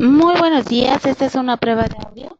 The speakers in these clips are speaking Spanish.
Muy buenos días, esta es una prueba de audio.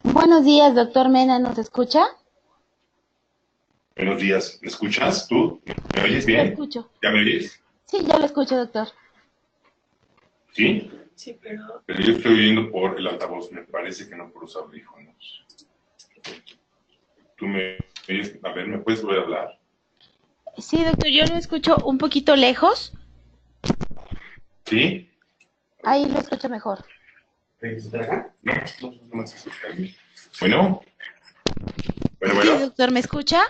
Buenos días, doctor Mena, ¿nos escucha? Buenos días, ¿me escuchas tú? ¿Me oyes Lo bien? escucho. ¿Ya me oyes? Sí, ya lo escucho, doctor. ¿Sí? Sí, pero Pero yo estoy oyendo por el altavoz, me parece que no por los audífonos. ¿Tú me oyes? A ver, ¿me puedes volver a hablar? Sí, doctor, yo lo escucho un poquito lejos. ¿Sí? Ahí lo escucho mejor. No, no me escucha bien. Bueno, Sí, bueno. doctor, ¿me escucha?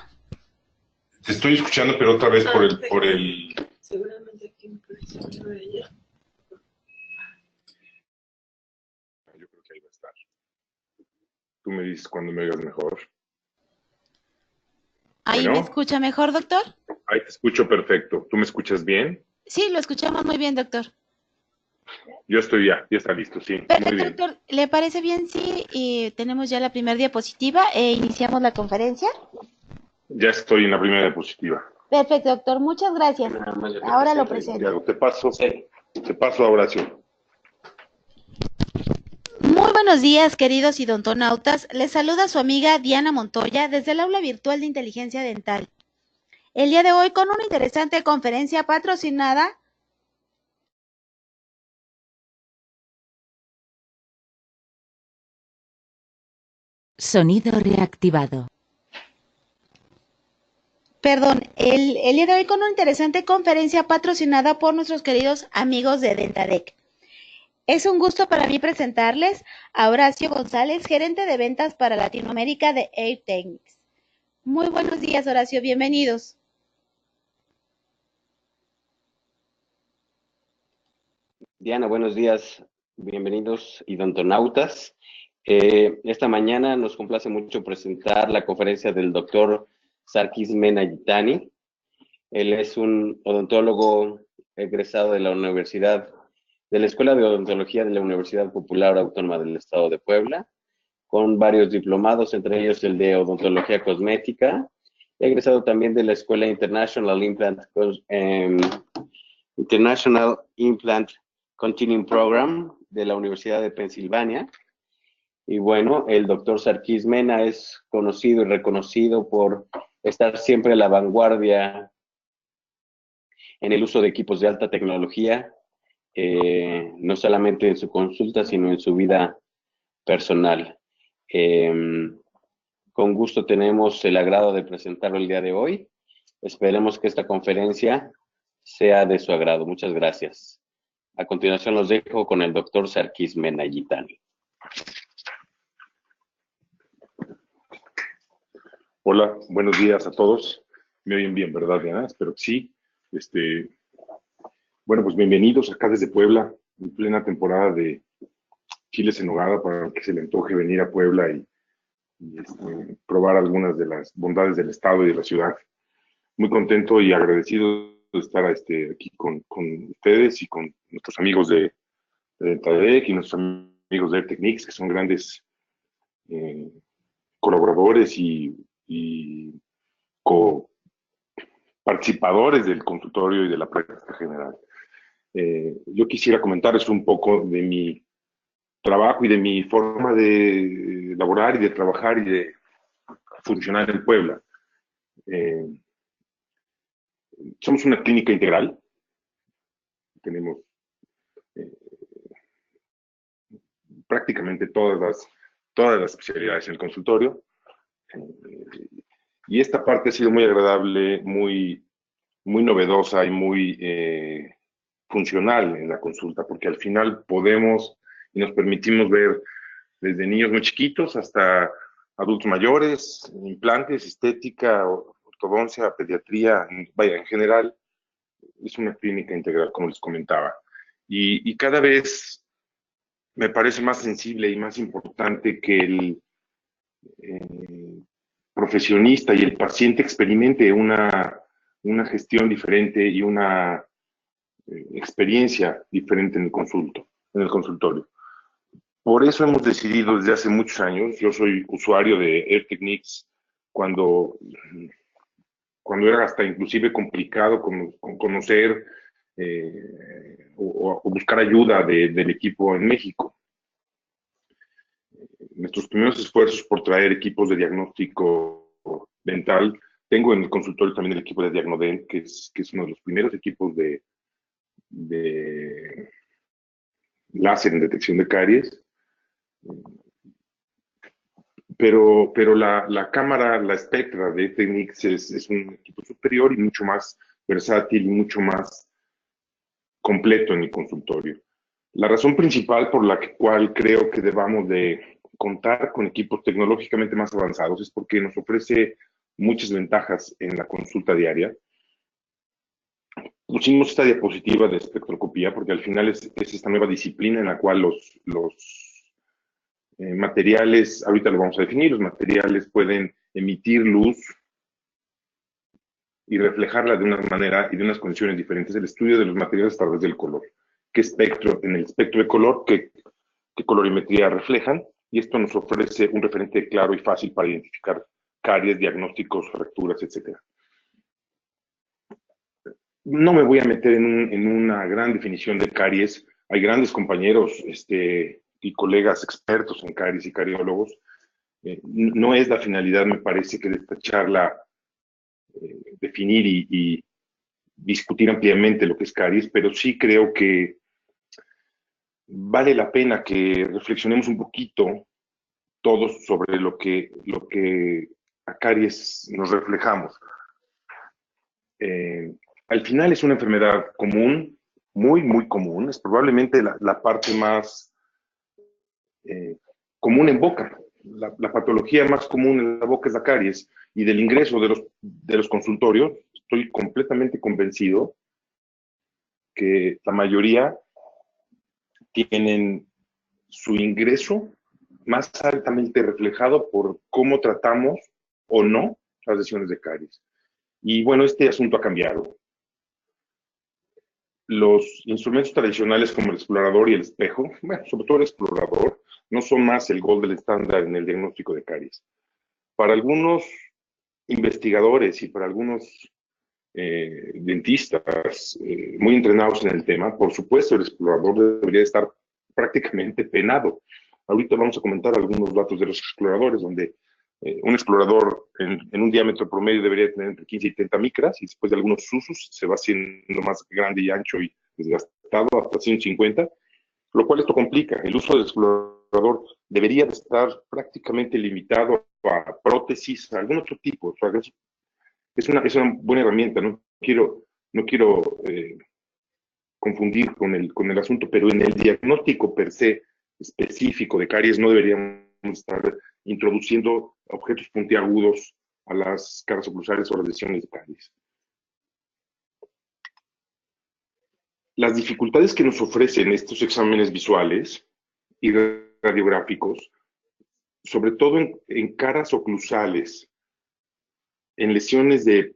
Te estoy escuchando, pero otra vez por el... seguramente aquí me parece que no ella. Yo creo que ahí va a estar. Tú me dices cuando me oigas mejor. ¿Ahí me Bueno, escucha mejor, doctor? ahí te escucho perfecto. ¿Tú me escuchas bien? Sí, lo escuchamos muy bien, doctor. Yo estoy ya está listo, sí, muy Perfecto, bien. doctor. ¿Le parece bien si tenemos ya la primera diapositiva e iniciamos la conferencia? Ya estoy en la primera diapositiva. Perfecto, doctor. Muchas gracias. Ahora lo presento. Santiago, te paso a Horacio. Muy buenos días, queridos idontonautas. Les saluda su amiga Diana Montoya desde el aula virtual de inteligencia dental. El día de hoy con una interesante conferencia patrocinada. Sonido reactivado. El día de hoy con una interesante conferencia patrocinada por nuestros queridos amigos de Dentadec. Es un gusto para mí presentarles a Horacio González, gerente de ventas para Latinoamérica de Air Technics. Muy buenos días, Horacio, bienvenidos. Diana, buenos días, bienvenidos idontonautas. Esta mañana nos complace mucho presentar la conferencia del doctor Sarkis Menayitani. Él es un odontólogo egresado de la Escuela de Odontología de la Universidad Popular Autónoma del Estado de Puebla, con varios diplomados, entre ellos el de Odontología Cosmética. Egresado también de la Escuela International Implant Continuing Program de la Universidad de Pensilvania. Y bueno, el doctor Sarkis Mena es conocido y reconocido por estar siempre a la vanguardia en el uso de equipos de alta tecnología, no solamente en su consulta, sino en su vida personal. Con gusto tenemos el agrado de presentarlo el día de hoy. Esperemos que esta conferencia sea de su agrado. Muchas gracias. A continuación los dejo con el doctor Sarkis Menayitani. Hola, buenos días a todos. Me oyen bien, ¿verdad, Diana? Espero que sí. Bueno, pues bienvenidos acá desde Puebla, en plena temporada de chiles en nogada, para que se le antoje venir a Puebla y probar algunas de las bondades del estado y de la ciudad. Muy contento y agradecido de estar aquí con ustedes y con nuestros amigos de Dentadec y nuestros amigos de AirTechnics, que son grandes colaboradores y participadores del consultorio y de la práctica general. Yo quisiera comentarles un poco de mi trabajo y de mi forma de laborar y de trabajar y de funcionar en Puebla. Somos una clínica integral. Tenemos prácticamente todas las especialidades en el consultorio. Y esta parte ha sido muy agradable, muy novedosa y muy funcional en la consulta, porque al final podemos y nos permitimos ver desde niños muy chiquitos hasta adultos mayores, implantes, estética, ortodoncia, pediatría, vaya, en general es una clínica integral, como les comentaba. Y cada vez me parece más sensible y más importante que el profesionista y el paciente experimente una gestión diferente y una experiencia diferente en el consultorio. Por eso hemos decidido desde hace muchos años, yo soy usuario de AirTechnics cuando era hasta inclusive complicado conocer o buscar ayuda del equipo en México. Nuestros primeros esfuerzos por traer equipos de diagnóstico dental, tengo en el consultorio también el equipo de Diagnodent, que es uno de los primeros equipos de láser en detección de caries. Pero la cámara, la Spectra de Technics es un equipo superior y mucho más versátil y mucho más completo en el consultorio. La razón principal por la cual creo que debamos de contar con equipos tecnológicamente más avanzados es porque nos ofrece muchas ventajas en la consulta diaria. Pusimos esta diapositiva de espectroscopía porque al final es esta nueva disciplina en la cual los materiales, ahorita lo vamos a definir, los materiales pueden emitir luz y reflejarla de una manera y de unas condiciones diferentes. El estudio de los materiales a través del color. ¿Qué espectro? En el espectro de color, qué colorimetría reflejan? Y esto nos ofrece un referente claro y fácil para identificar caries, diagnósticos, fracturas, etc. No me voy a meter en una gran definición de caries. Hay grandes compañeros y colegas expertos en caries y cariólogos. No es la finalidad, me parece, que de esta charla definir y discutir ampliamente lo que es caries, pero sí creo que vale la pena que reflexionemos un poquito todos sobre lo que a caries nos reflejamos. Al final es una enfermedad común, muy común, es probablemente la parte más común en boca. La patología más común en la boca es la caries, y del ingreso de los consultorios estoy completamente convencido que la mayoría tienen su ingreso más altamente reflejado por cómo tratamos o no las lesiones de caries. Y bueno, este asunto ha cambiado. Los instrumentos tradicionales como el explorador y el espejo, bueno, sobre todo el explorador, no son más el gold del estándar en el diagnóstico de caries. Para algunos investigadores y para algunos dentistas muy entrenados en el tema, por supuesto el explorador debería estar prácticamente penado. Ahorita vamos a comentar algunos datos de los exploradores, donde un explorador en un diámetro promedio debería tener entre 15 y 30 micras, y después de algunos usos se va haciendo más grande y ancho y desgastado hasta 150, lo cual esto complica. El uso del explorador debería de estar prácticamente limitado a prótesis, a algún otro tipo. O sea, es una buena herramienta. No quiero confundir con el asunto, pero en el diagnóstico per se específico de caries no deberíamos estar introduciendo objetos puntiagudos a las caras oclusales o las lesiones de caries. Las dificultades que nos ofrecen estos exámenes visuales y radiográficos, sobre todo en caras oclusales, en lesiones de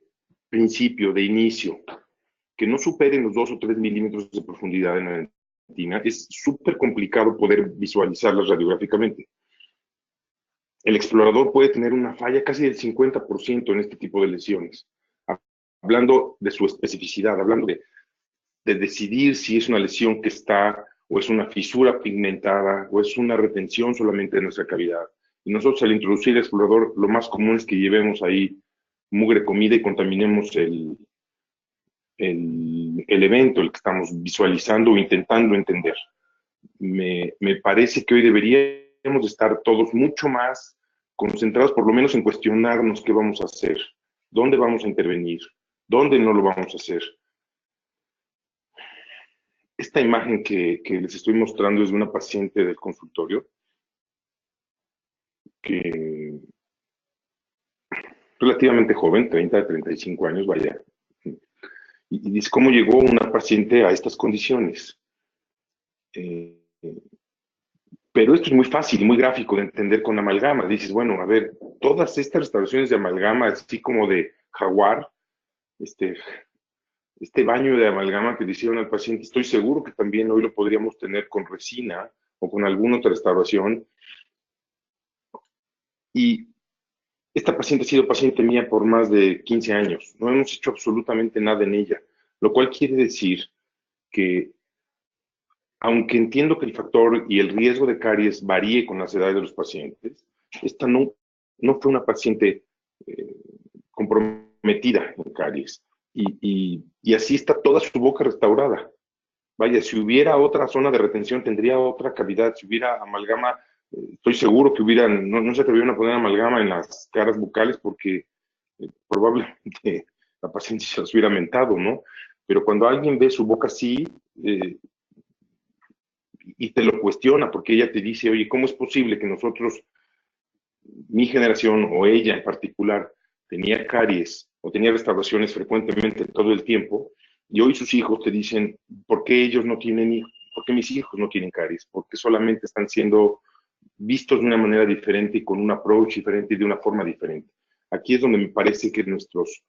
principio, de inicio, que no superen los 2 o 3 milímetros de profundidad en la dentina, es súper complicado poder visualizarlas radiográficamente. El explorador puede tener una falla casi del 50% en este tipo de lesiones, hablando de su especificidad, hablando de decidir si es una lesión que está, o es una fisura pigmentada, o es una retención solamente de nuestra cavidad. Y nosotros, al introducir el explorador, lo más común es que llevemos ahí mugre comida y contaminemos el evento, el que estamos visualizando o intentando entender. Me parece que hoy deberíamos estar todos mucho más concentrados, por lo menos en cuestionarnos qué vamos a hacer, dónde vamos a intervenir, dónde no lo vamos a hacer. Esta imagen que les estoy mostrando es de una paciente del consultorio que relativamente joven, 30 a 35 años, vaya. Y dice cómo llegó una paciente a estas condiciones. Pero esto es muy fácil y muy gráfico de entender con amalgama. Dices, bueno, a ver, todas estas restauraciones de amalgama, así como de jaguar, este baño de amalgama que le hicieron al paciente, estoy seguro que también hoy lo podríamos tener con resina o con alguna otra restauración. Y esta paciente ha sido paciente mía por más de 15 años. No hemos hecho absolutamente nada en ella, lo cual quiere decir que, aunque entiendo que el factor y el riesgo de caries varíe con las edades de los pacientes, esta no fue una paciente comprometida en caries. Y así está toda su boca restaurada. Vaya, si hubiera otra zona de retención, tendría otra cavidad. Si hubiera amalgama, estoy seguro que no se atrevieron a poner amalgama en las caras bucales porque probablemente la paciente se las hubiera mentado, ¿no? Pero cuando alguien ve su boca así y te lo cuestiona, porque ella te dice, oye, ¿cómo es posible que nosotros, mi generación o ella en particular, tenía caries o tenía restauraciones frecuentemente todo el tiempo, y hoy sus hijos te dicen, ¿por qué ellos no tienen hijos? ¿Por qué mis hijos no tienen caries? Porque solamente están siendo vistos de una manera diferente y con un approach diferente y de una forma diferente. Aquí es donde me parece que nuestros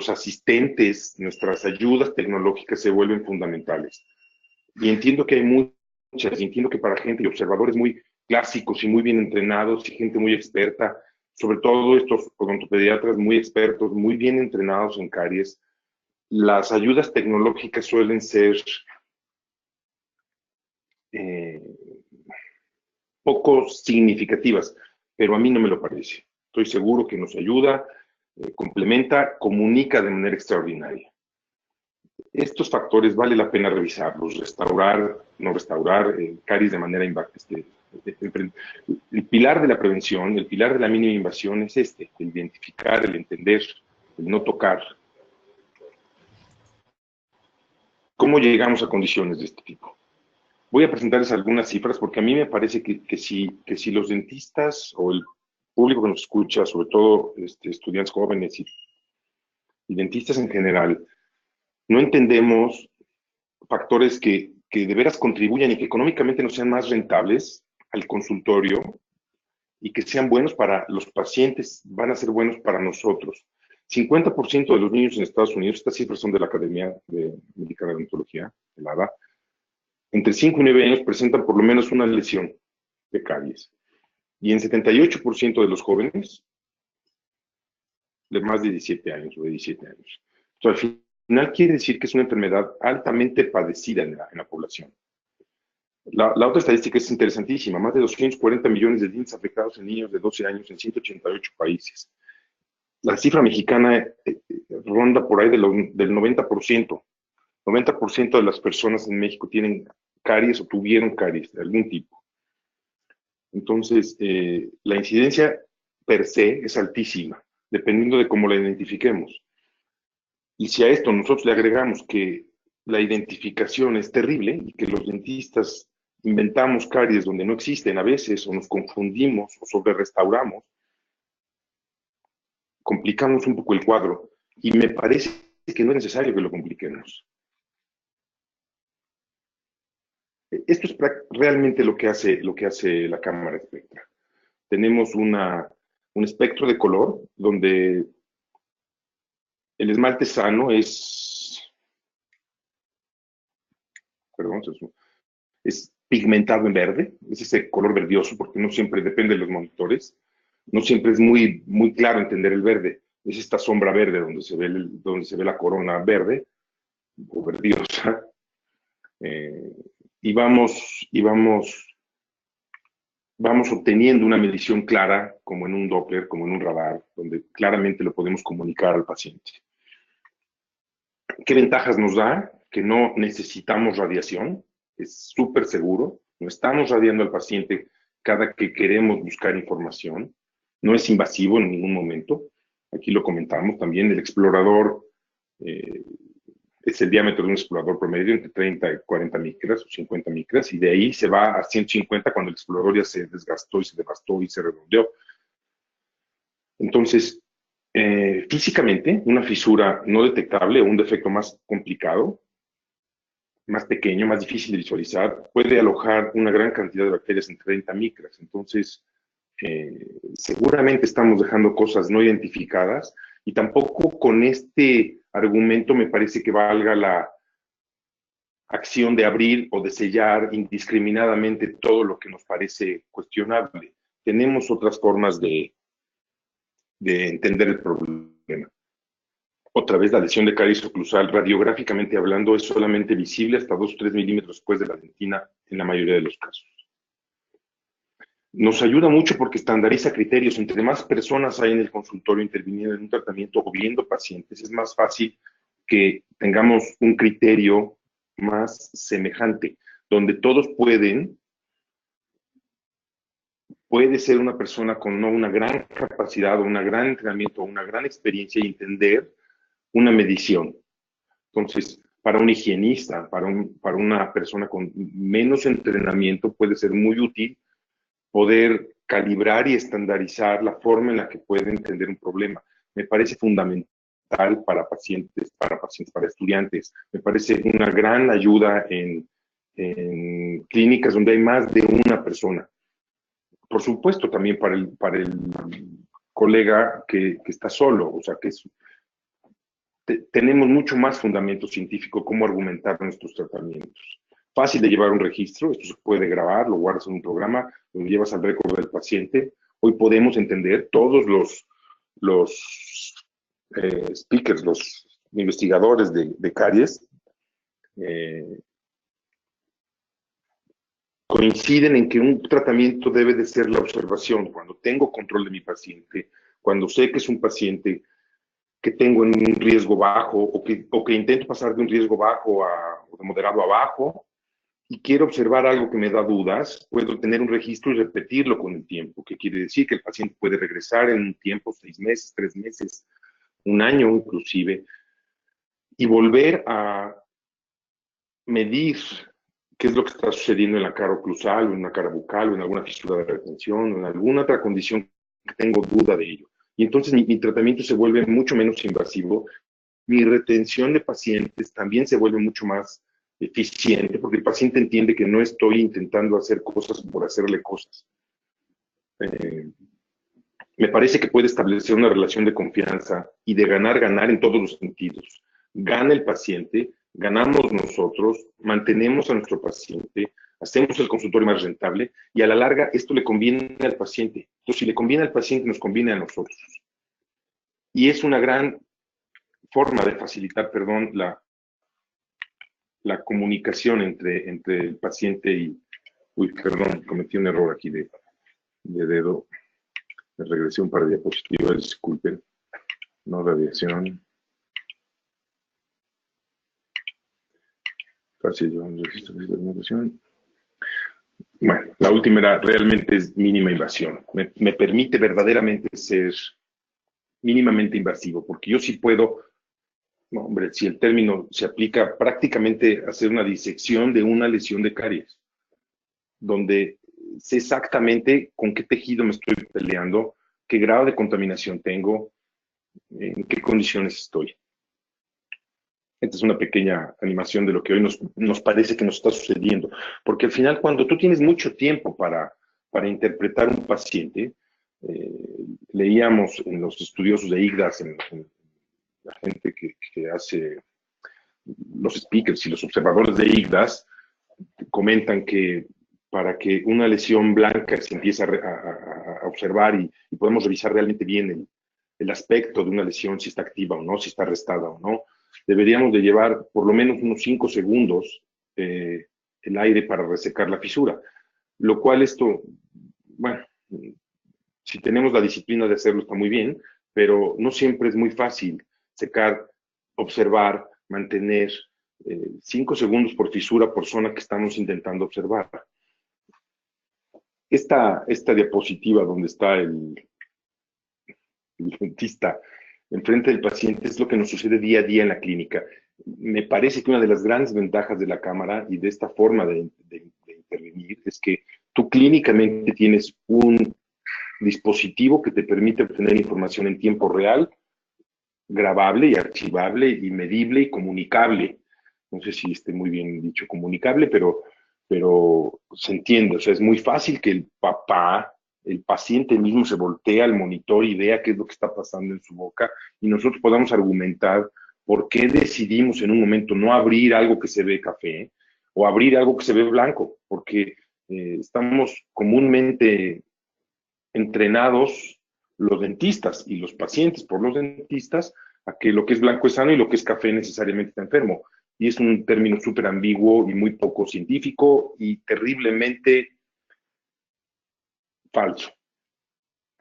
asistentes, nuestras ayudas tecnológicas se vuelven fundamentales. Y entiendo que hay muchas, y entiendo que para gente y observadores muy clásicos y muy bien entrenados y gente muy experta, sobre todo estos odontopediatras muy expertos, muy bien entrenados en caries, las ayudas tecnológicas suelen ser poco significativas, pero a mí no me lo parece. Estoy seguro que nos ayuda, complementa, comunica de manera extraordinaria. Estos factores vale la pena revisarlos, restaurar, no restaurar, caries de manera el pilar de la prevención, el pilar de la mínima invasión es el identificar, el entender, el no tocar. ¿Cómo llegamos a condiciones de este tipo? Voy a presentarles algunas cifras porque a mí me parece que si los dentistas o el público que nos escucha, sobre todo estudiantes jóvenes y dentistas en general, no entendemos factores que de veras contribuyan y que económicamente nos sean más rentables al consultorio y que sean buenos para los pacientes, van a ser buenos para nosotros. 50% de los niños en Estados Unidos, estas cifras son de la Academia Americana de Odontología, de la ADA, entre 5 y 9 años presentan por lo menos una lesión de caries. Y en 78% de los jóvenes, de más de 17 años o de 17 años. Entonces, al final quiere decir que es una enfermedad altamente padecida en la población. La otra estadística es interesantísima, más de 240 millones de dientes afectados en niños de 12 años en 188 países. La cifra mexicana ronda por ahí del 90%. 90% de las personas en México tienen caries o tuvieron caries de algún tipo. Entonces, la incidencia per se es altísima, dependiendo de cómo la identifiquemos. Y si a esto nosotros le agregamos que la identificación es terrible y que los dentistas inventamos caries donde no existen a veces, o nos confundimos o sobre restauramos, complicamos un poco el cuadro y me parece que no es necesario que lo compliquemos. Esto es realmente lo que hace la cámara espectral. Tenemos un espectro de color donde el esmalte sano es pigmentado en verde, es ese color verdioso, porque no siempre depende de los monitores, no siempre es muy, muy claro entender el verde, es esta sombra verde donde se ve la corona verde o verdiosa, y vamos obteniendo una medición clara, como en un Doppler, como en un radar, donde claramente lo podemos comunicar al paciente. ¿Qué ventajas nos da? Que no necesitamos radiación, es súper seguro, no estamos radiando al paciente cada que queremos buscar información, no es invasivo en ningún momento. Aquí lo comentamos también, el explorador es el diámetro de un explorador promedio entre 30 y 40 micras o 50 micras, y de ahí se va a 150 cuando el explorador ya se desgastó y se devastó y se redondeó. Entonces, físicamente, una fisura no detectable o un defecto más complicado, más pequeño, más difícil de visualizar, puede alojar una gran cantidad de bacterias en 30 micras. Entonces, seguramente estamos dejando cosas no identificadas y tampoco con este argumento me parece que valga la acción de abrir o de sellar indiscriminadamente todo lo que nos parece cuestionable. Tenemos otras formas de entender el problema. Otra vez, la lesión de caries oclusal, radiográficamente hablando, es solamente visible hasta 2 o 3 milímetros después de la dentina en la mayoría de los casos. Nos ayuda mucho porque estandariza criterios. Entre más personas hay en el consultorio interviniendo en un tratamiento o viendo pacientes, es más fácil que tengamos un criterio más semejante, donde todos puede ser una persona con no una gran capacidad, o un gran entrenamiento, o una gran experiencia y entender una medición. Entonces, para un higienista, para una persona con menos entrenamiento, puede ser muy útil poder calibrar y estandarizar la forma en la que puede entender un problema. Me parece fundamental para pacientes, para estudiantes. Me parece una gran ayuda en clínicas donde hay más de una persona. Por supuesto, también para el colega que está solo, o sea, tenemos mucho más fundamento científico cómo argumentar nuestros tratamientos. Fácil de llevar un registro, esto se puede grabar, lo guardas en un programa, lo llevas al récord del paciente. Hoy podemos entender todos los speakers, los investigadores de caries, coinciden en que un tratamiento debe de ser la observación. Cuando tengo control de mi paciente, cuando sé que es un paciente que tengo en un riesgo bajo o que intento pasar de un riesgo bajo o de moderado a bajo y quiero observar algo que me da dudas, puedo tener un registro y repetirlo con el tiempo, que quiere decir que el paciente puede regresar en un tiempo, 6 meses, 3 meses, un año inclusive, y volver a medir qué es lo que está sucediendo en la cara oclusal, o en la cara bucal, o en alguna fisura de retención, o en alguna otra condición que tengo duda de ello. Y entonces mi tratamiento se vuelve mucho menos invasivo, mi retención de pacientes también se vuelve mucho más eficiente, porque el paciente entiende que no estoy intentando hacer cosas por hacerle cosas. Me parece que puede establecer una relación de confianza y de ganar en todos los sentidos. Gana el paciente, ganamos nosotros, mantenemos a nuestro paciente, hacemos el consultorio más rentable y a la larga esto le conviene al paciente. Entonces, si le conviene al paciente, nos conviene a nosotros. Y es una gran forma de facilitar, la comunicación entre el paciente y... Uy, perdón, cometí un error aquí de dedo. Me regresé un par de diapositivas, disculpen. No radiación. Casi yo un registro de comunicación. Bueno, la última realmente es mínima invasión. Me permite verdaderamente ser mínimamente invasivo, porque yo sí puedo No, hombre, si el término se aplica prácticamente a hacer una disección de una lesión de caries, donde sé exactamente con qué tejido me estoy peleando, qué grado de contaminación tengo, en qué condiciones estoy. Esta es una pequeña animación de lo que hoy nos parece que nos está sucediendo, porque al final cuando tú tienes mucho tiempo para interpretar un paciente, eh, leíamos en los estudiosos de IGDAS, en la gente que hace los speakers y los observadores de IGDAS, comentan que para que una lesión blanca se empiece a observar y podemos revisar realmente bien el aspecto de una lesión, si está activa o no, si está arrestada o no, deberíamos de llevar por lo menos unos 5 segundos el aire para resecar la fisura. Lo cual esto, bueno, si tenemos la disciplina de hacerlo está muy bien, pero no siempre es muy fácil secar, observar, mantener 5 segundos por fisura por zona que estamos intentando observar. Esta diapositiva donde está el dentista enfrente del paciente es lo que nos sucede día a día en la clínica. Me parece que una de las grandes ventajas de la cámara y de esta forma de intervenir es que tú clínicamente tienes un dispositivo que te permite obtener información en tiempo real, grabable y archivable y medible y comunicable. No sé si esté muy bien dicho comunicable, pero se entiende. O sea, es muy fácil que el paciente mismo se voltee al monitor y vea qué es lo que está pasando en su boca y nosotros podamos argumentar por qué decidimos en un momento no abrir algo que se ve café o abrir algo que se ve blanco, porque estamos comúnmente entrenados los dentistas y los pacientes por los dentistas a que lo que es blanco es sano y lo que es café necesariamente está enfermo. Y es un término súper ambiguo y muy poco científico y terriblemente falso,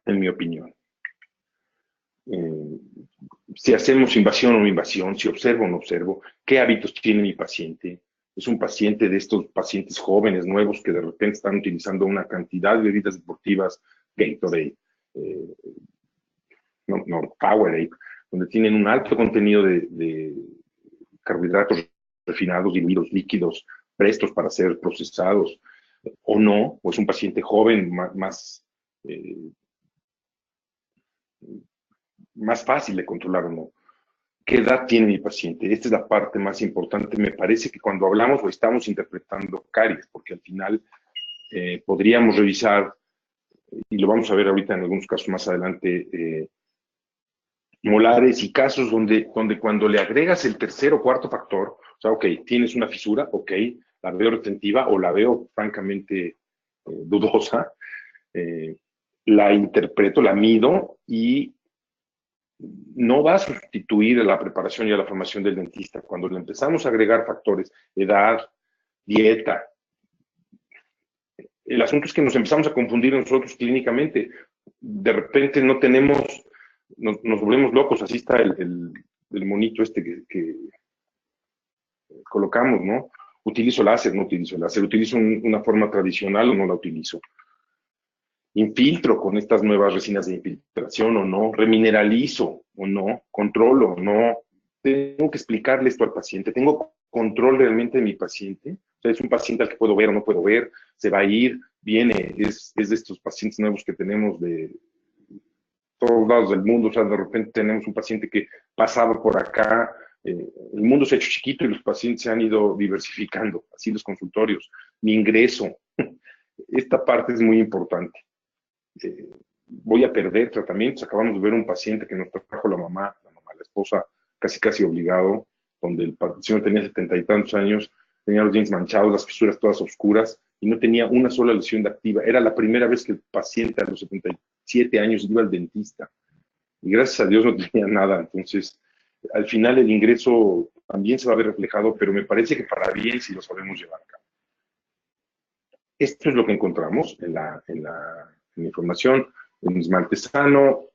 en mi opinión. Si hacemos invasión o no invasión, si observo o no observo, qué hábitos tiene mi paciente. Es un paciente de estos pacientes jóvenes, nuevos, que de repente están utilizando una cantidad de bebidas deportivas, Gatorade, Powerade, donde tienen un alto contenido de carbohidratos refinados, diluidos, líquidos, prestos para ser procesados, o no, o es un paciente joven más fácil de controlar o no. ¿Qué edad tiene mi paciente? Esta es la parte más importante. Me parece que cuando hablamos o estamos interpretando caries, porque al final podríamos revisar, y lo vamos a ver ahorita en algunos casos más adelante, molares y casos donde cuando le agregas el tercer o cuarto factor, o sea, ok, tienes una fisura, ok, la veo retentiva o la veo francamente dudosa, la interpreto, la mido y no va a sustituir a la preparación y a la formación del dentista. Cuando le empezamos a agregar factores, edad, dieta, el asunto es que nos empezamos a confundir nosotros clínicamente. De repente no tenemos, nos volvemos locos, así está el monito este que colocamos, ¿no? Utilizo láser, no utilizo láser, utilizo una forma tradicional o no la utilizo. Infiltro con estas nuevas resinas de infiltración o no, remineralizo o no, controlo o no. Tengo que explicarle esto al paciente, tengo control realmente de mi paciente. O sea, es un paciente al que puedo ver o no puedo ver, se va a ir, viene, es de estos pacientes nuevos que tenemos de todos lados del mundo. O sea, de repente tenemos un paciente que pasaba por acá, el mundo se ha hecho chiquito y los pacientes se han ido diversificando, así los consultorios, mi ingreso. Esta parte es muy importante. Voy a perder tratamientos. Acabamos de ver un paciente que nos trajo la esposa, casi obligado, donde el paciente tenía 70 y tantos años, tenía los dientes manchados, las fisuras todas oscuras y no tenía una sola lesión de activa. Era la primera vez que el paciente a los 77 años iba al dentista y gracias a Dios no tenía nada. Entonces, al final el ingreso también se va a ver reflejado, pero me parece que para bien si lo sabemos llevar a cabo. Esto es lo que encontramos en la información. En esmalte sano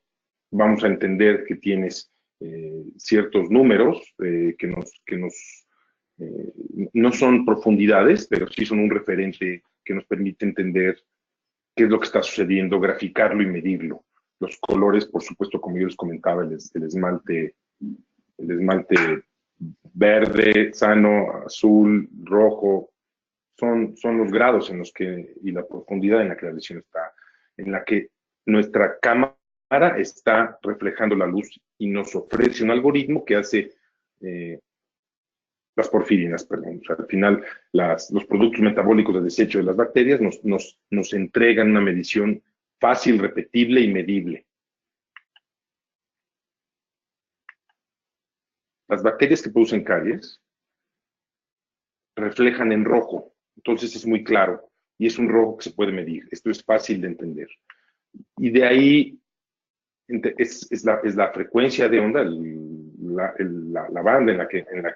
vamos a entender que tienes ciertos números no son profundidades, pero sí son un referente que nos permite entender qué es lo que está sucediendo, graficarlo y medirlo. Los colores, por supuesto, como yo les comentaba, el esmalte el esmalte verde, sano, azul, rojo, son los grados en los que, y la profundidad en la que la lesión está, en la que nuestra cámara está reflejando la luz y nos ofrece un algoritmo que hace las porfirinas, perdón. O sea, al final, los productos metabólicos de desecho de las bacterias nos entregan una medición fácil, repetible y medible. Las bacterias que producen caries reflejan en rojo, entonces es muy claro, y es un rojo que se puede medir. Esto es fácil de entender. Y de ahí es la frecuencia de onda, la banda en la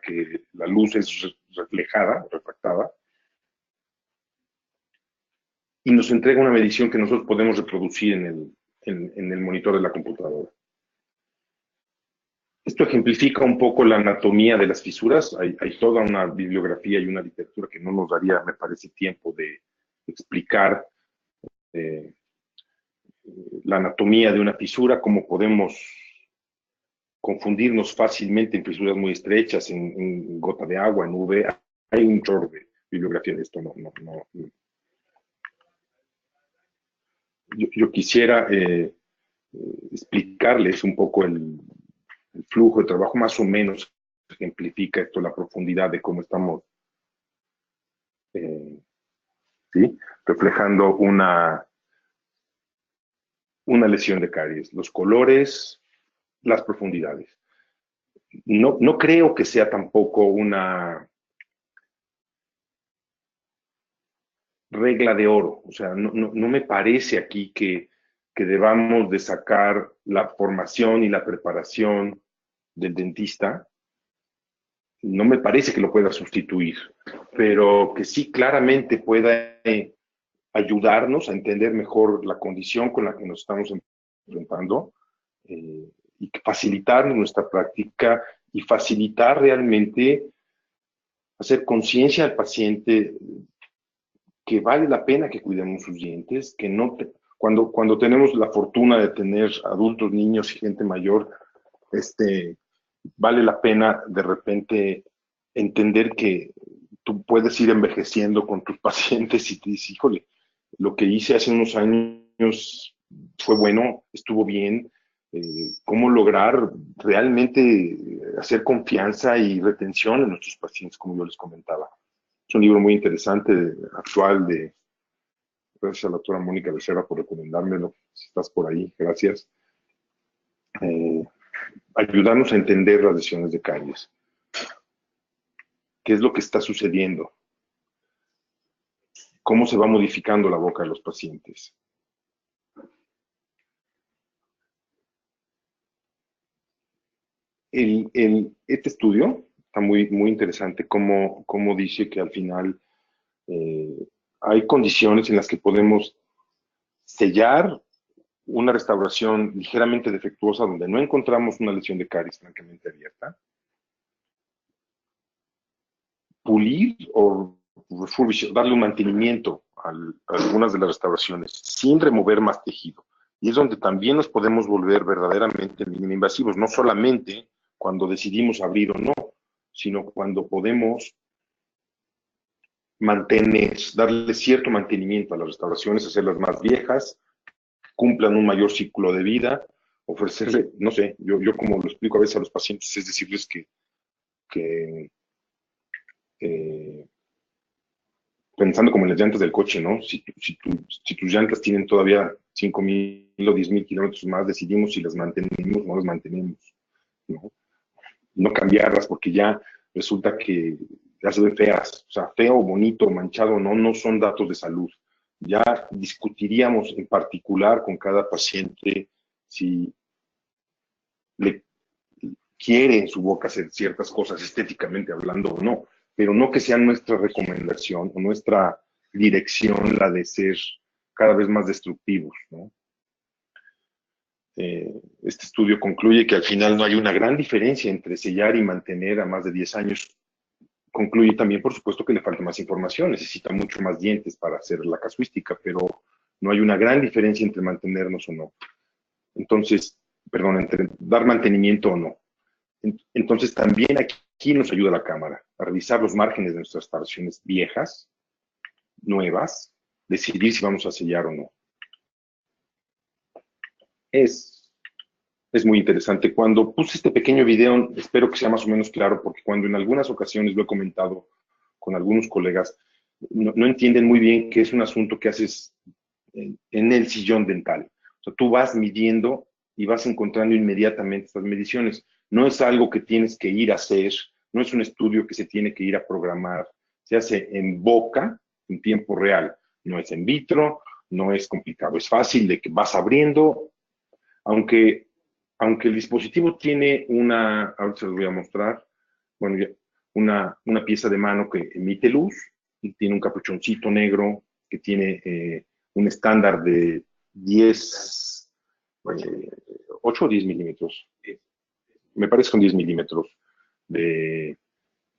que la luz es refractada, y nos entrega una medición que nosotros podemos reproducir en el monitor de la computadora. Esto ejemplifica un poco la anatomía de las fisuras. Hay toda una bibliografía y una literatura que no nos daría, me parece, tiempo de explicar la anatomía de una fisura, cómo podemos confundirnos fácilmente en fisuras muy estrechas, en gota de agua, en V. Hay un chorro de bibliografía de esto. Yo quisiera explicarles un poco el flujo de trabajo, más o menos ejemplifica esto, la profundidad de cómo estamos ¿sí? Reflejando una lesión de caries, los colores, las profundidades. No creo que sea tampoco una regla de oro, o sea, no me parece aquí que debamos de sacar la formación y la preparación del dentista, no me parece que lo pueda sustituir, pero que sí claramente pueda ayudarnos a entender mejor la condición con la que nos estamos enfrentando y facilitar nuestra práctica y facilitar realmente hacer conciencia al paciente que vale la pena que cuidemos sus dientes, que cuando tenemos la fortuna de tener adultos, niños y gente mayor, vale la pena de repente entender que tú puedes ir envejeciendo con tus pacientes y te dices, híjole, lo que hice hace unos años fue bueno, estuvo bien, cómo lograr realmente hacer confianza y retención en nuestros pacientes, como yo les comentaba. Es un libro muy interesante, actual, gracias a la doctora Mónica Becerra por recomendármelo, si estás por ahí, gracias. Ayudarnos a entender las lesiones de caries. ¿Qué es lo que está sucediendo? ¿Cómo se va modificando la boca de los pacientes? Este estudio está muy interesante, cómo dice que al final hay condiciones en las que podemos sellar una restauración ligeramente defectuosa donde no encontramos una lesión de caries francamente abierta, pulir o refurbish, darle un mantenimiento a algunas de las restauraciones sin remover más tejido. Y es donde también nos podemos volver verdaderamente mínimo invasivos, no solamente cuando decidimos abrir o no, sino cuando podemos darle cierto mantenimiento a las restauraciones, hacerlas más viejas, cumplan un mayor ciclo de vida, ofrecerle, no sé, yo como lo explico a veces a los pacientes, es decirles que pensando como en las llantas del coche, ¿no? Si tus llantas tienen todavía 5,000 o 10,000 kilómetros más, decidimos si las mantenemos o no las mantenemos, ¿no? No cambiarlas porque ya resulta que ya se ven feas, o sea, feo, bonito, manchado, no son datos de salud. Ya discutiríamos en particular con cada paciente si le quiere en su boca hacer ciertas cosas estéticamente hablando o no, pero no que sea nuestra recomendación o nuestra dirección la de ser cada vez más destructivos, ¿no? Este estudio concluye que al final no hay una gran diferencia entre sellar y mantener a más de 10 años. Concluye también, por supuesto, que le falta más información, necesita mucho más dientes para hacer la casuística, pero no hay una gran diferencia entre mantenernos o no. Entonces, perdón, entre dar mantenimiento o no. Entonces también aquí nos ayuda la cámara a revisar los márgenes de nuestras paraciones viejas, nuevas, decidir si vamos a sellar o no. Es muy interesante. Cuando puse este pequeño video, espero que sea más o menos claro, porque cuando en algunas ocasiones lo he comentado con algunos colegas, no entienden muy bien que es un asunto que haces en el sillón dental. O sea, tú vas midiendo y vas encontrando inmediatamente estas mediciones. No es algo que tienes que ir a hacer, no es un estudio que se tiene que ir a programar. Se hace en boca, en tiempo real. No es en vitro, no es complicado. Es fácil de que vas abriendo, aunque el dispositivo tiene ahora se los voy a mostrar, bueno, una pieza de mano que emite luz y tiene un capuchoncito negro que tiene un estándar de 8 o 10 milímetros, me parece con 10 milímetros de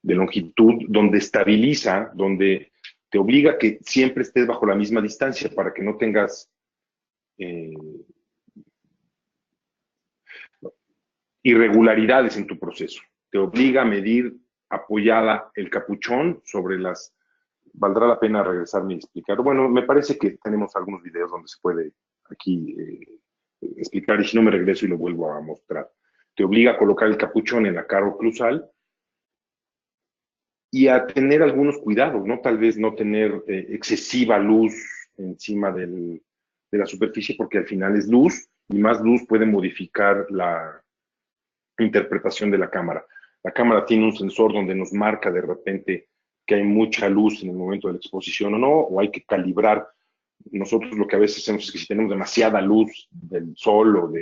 longitud, donde estabiliza, donde te obliga a que siempre estés bajo la misma distancia para que no tengas irregularidades en tu proceso. Te obliga a medir apoyada el capuchón sobre las... Valdrá la pena regresarme y explicar. Bueno, me parece que tenemos algunos videos donde se puede aquí explicar, y si no me regreso y lo vuelvo a mostrar. Te obliga a colocar el capuchón en la cara oclusal y a tener algunos cuidados, ¿no? Tal vez no tener excesiva luz encima de la superficie, porque al final es luz, y más luz puede modificar la interpretación de la cámara. La cámara tiene un sensor donde nos marca de repente que hay mucha luz en el momento de la exposición o no, o hay que calibrar. Nosotros lo que a veces hacemos es que si tenemos demasiada luz del sol o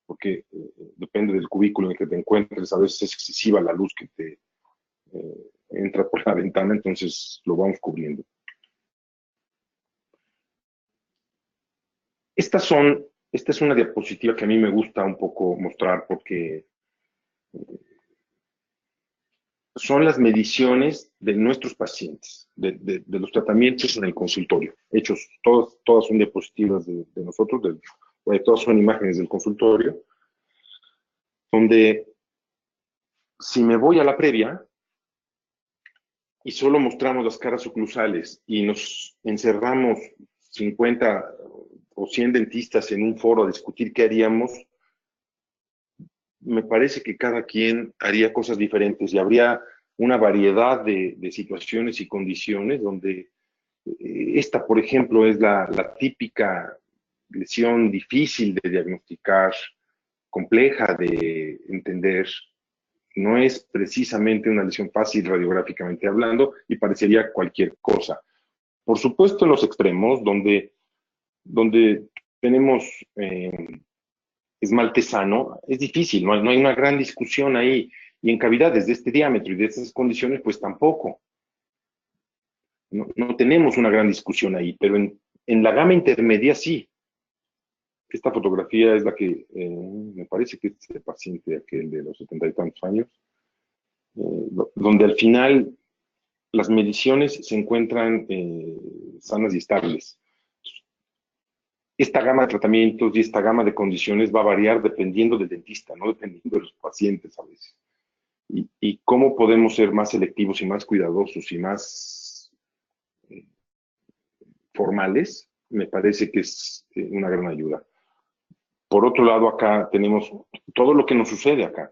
porque depende del cubículo en el que te encuentres, a veces es excesiva la luz que te entra por la ventana, entonces lo vamos cubriendo. Esta es una diapositiva que a mí me gusta un poco mostrar porque son las mediciones de nuestros pacientes, de los tratamientos en el consultorio. Hechos, todas son diapositivas de nosotros, todas son imágenes del consultorio, donde si me voy a la previa y solo mostramos las caras oclusales y nos encerramos 50 o 100 dentistas en un foro a discutir qué haríamos, me parece que cada quien haría cosas diferentes y habría una variedad de situaciones y condiciones donde esta, por ejemplo, es la típica lesión difícil de diagnosticar, compleja de entender. No es precisamente una lesión fácil radiográficamente hablando y parecería cualquier cosa. Por supuesto, en los extremos, donde tenemos esmalte sano, es difícil, no hay una gran discusión ahí. Y en cavidades de este diámetro y de estas condiciones, pues tampoco. No tenemos una gran discusión ahí, pero en la gama intermedia sí. Esta fotografía es la que, me parece que es el paciente aquel de los 70 y tantos años, donde al final las mediciones se encuentran sanas y estables. Esta gama de tratamientos y esta gama de condiciones va a variar dependiendo del dentista, no dependiendo de los pacientes a veces. Y cómo podemos ser más selectivos y más cuidadosos y más formales, me parece que es una gran ayuda. Por otro lado, acá tenemos todo lo que nos sucede acá.